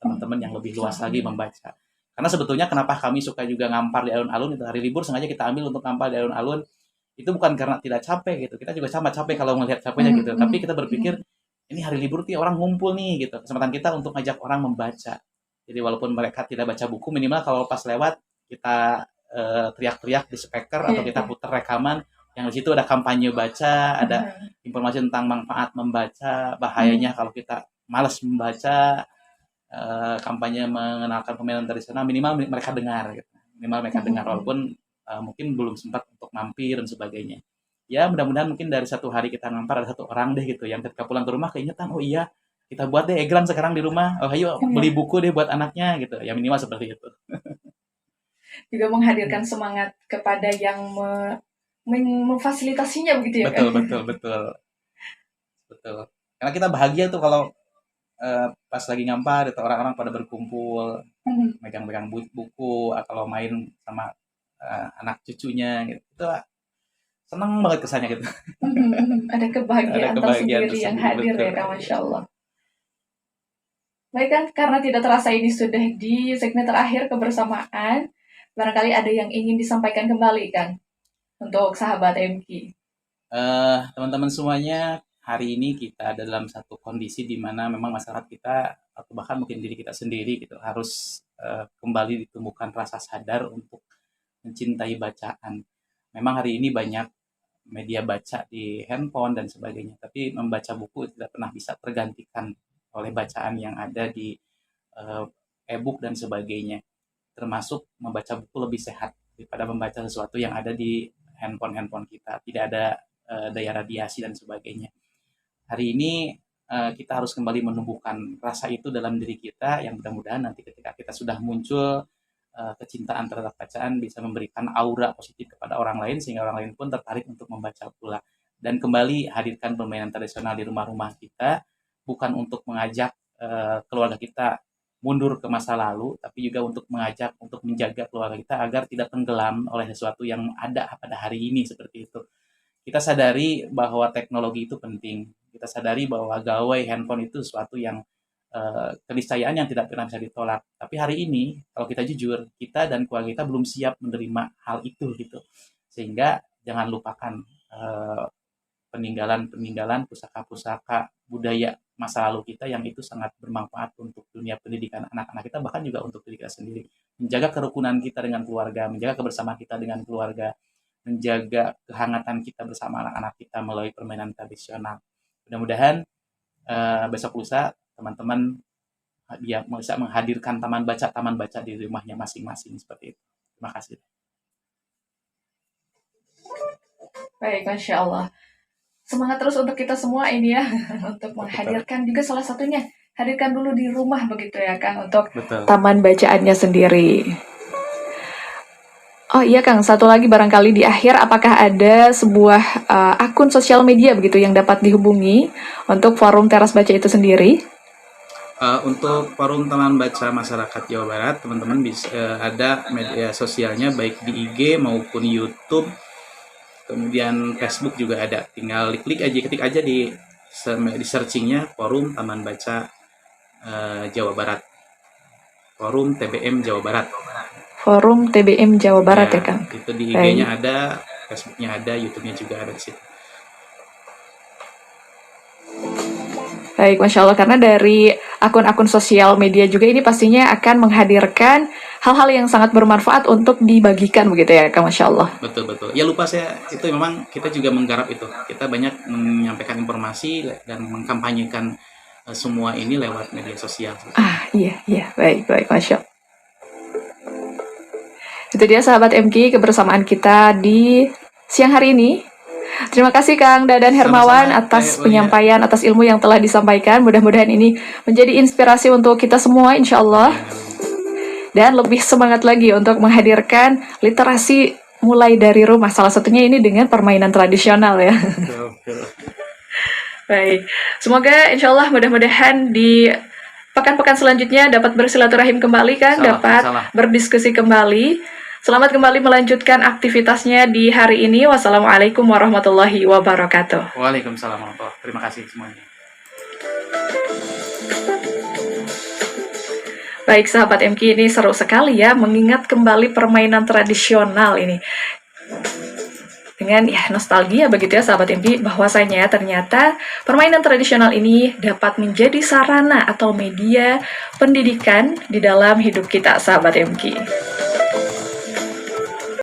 teman-teman yang lebih luas lagi membaca. Karena sebetulnya kenapa kami suka juga ngampar di alun-alun, itu hari libur sengaja kita ambil untuk ngampar di alun-alun, itu bukan karena tidak capek gitu. Kita juga sama capek kalau melihat capeknya gitu. Tapi kita berpikir ini hari libur nih orang ngumpul nih gitu. Kesempatan kita untuk ngajak orang membaca. Jadi walaupun mereka tidak baca buku, minimal kalau pas lewat kita teriak-teriak di speaker atau kita putar rekaman yang di situ ada kampanye baca, ada informasi tentang manfaat membaca, bahayanya kalau kita malas membaca, kampanye mengenalkan permainan tradisional, minimal mereka dengar gitu. Minimal mereka dengar walaupun mungkin belum sempat untuk mampir dan sebagainya. Ya mudah-mudahan mungkin dari satu hari kita ngampar ada satu orang deh gitu yang ketika pulang ke rumah keingetan, oh iya kita buat deh egrang sekarang di rumah, oh ayo beli buku deh buat anaknya gitu. Ya minimal seperti itu. Juga menghadirkan semangat kepada yang memfasilitasinya begitu ya kan? Betul. Karena kita bahagia tuh kalau pas lagi ngampar itu orang-orang pada berkumpul, megang-megang buku, kalau main sama anak cucunya gitu. Itu senang banget kesannya gitu. Ada kebahagiaan tersendiri yang hadir betul. ya Kang, Masya Allah. Baik kan, karena tidak terasa ini sudah di segmen terakhir kebersamaan, barangkali ada yang ingin disampaikan kembali kan untuk sahabat MK. Teman-teman semuanya, hari ini kita ada dalam satu kondisi di mana memang masyarakat kita atau bahkan mungkin diri kita sendiri gitu harus kembali ditumbuhkan rasa sadar untuk mencintai bacaan. Memang hari ini banyak media baca di handphone dan sebagainya, tapi membaca buku tidak pernah bisa tergantikan oleh bacaan yang ada di e-book dan sebagainya. Termasuk membaca buku lebih sehat daripada membaca sesuatu yang ada di handphone kita. Tidak ada daya radiasi dan sebagainya. Hari ini kita harus kembali menumbuhkan rasa itu dalam diri kita, yang mudah-mudahan nanti ketika kita sudah muncul kecintaan terhadap bacaan bisa memberikan aura positif kepada orang lain, sehingga orang lain pun tertarik untuk membaca pula. Dan kembali hadirkan permainan tradisional di rumah-rumah kita, bukan untuk mengajak keluarga kita mundur ke masa lalu, tapi juga untuk mengajak, untuk menjaga keluarga kita agar tidak tenggelam oleh sesuatu yang ada pada hari ini seperti itu. Kita sadari bahwa teknologi itu penting. Kita sadari bahwa gawai handphone itu sesuatu yang keniscayaan yang tidak pernah bisa ditolak. Tapi hari ini, kalau kita jujur, kita dan keluarga kita belum siap menerima hal itu gitu. Sehingga jangan lupakan peninggalan pusaka-pusaka budaya masa lalu kita yang itu sangat bermanfaat untuk dunia pendidikan anak-anak kita, bahkan juga untuk diri kita sendiri. Menjaga kerukunan kita dengan keluarga, menjaga kebersamaan kita dengan keluarga, menjaga kehangatan kita bersama anak-anak kita melalui permainan tradisional. Mudah-mudahan besok lusa teman-teman dia bisa menghadirkan taman baca di rumahnya masing-masing seperti itu. Terima kasih. Baik, Masya Allah. Semangat terus untuk kita semua ini ya, untuk menghadirkan juga salah satunya, hadirkan dulu di rumah begitu ya Kang, untuk taman bacaannya sendiri. Oh iya Kang, satu lagi barangkali di akhir, apakah ada sebuah akun sosial media begitu yang dapat dihubungi untuk forum teras baca itu sendiri? Untuk forum Taman Baca Masyarakat Jawa Barat, teman-teman bisa ada media sosialnya baik di IG maupun YouTube, kemudian Facebook juga ada. Tinggal klik aja, ketik aja di searchingnya forum Taman Baca Jawa Barat, forum TBM Jawa Barat. Forum TBM Jawa Barat ya Kang. Itu di IG-nya ada, Facebook-nya ada, YouTube-nya juga ada di situ. Baik, Masya Allah, karena dari akun-akun sosial media juga ini pastinya akan menghadirkan hal-hal yang sangat bermanfaat untuk dibagikan begitu ya Kang, Masya Allah. Betul. Ya lupa saya, itu memang kita juga menggarap itu. Kita banyak menyampaikan informasi dan mengkampanyekan semua ini lewat media sosial. Iya, baik, Masya Allah. Itu dia sahabat MK, kebersamaan kita di siang hari ini. Terima kasih Kang Dadan Hermawan atas penyampaian, atas ilmu yang telah disampaikan. Mudah-mudahan ini menjadi inspirasi untuk kita semua insya Allah. Dan lebih semangat lagi untuk menghadirkan literasi mulai dari rumah. Salah satunya ini dengan permainan tradisional ya. Baik, semoga insya Allah mudah-mudahan di pekan-pekan selanjutnya dapat bersilaturahim kembali kan, dapat berdiskusi kembali Selamat kembali melanjutkan aktivitasnya di hari ini. Wassalamualaikum warahmatullahi wabarakatuh. Waalaikumsalam warahmatullahi wabarakatuh. Terima kasih semuanya. Baik sahabat MQ, ini seru sekali ya mengingat kembali permainan tradisional ini. Dengan ya nostalgia begitu ya sahabat MQ, bahwasanya ternyata permainan tradisional ini dapat menjadi sarana atau media pendidikan di dalam hidup kita sahabat MQ.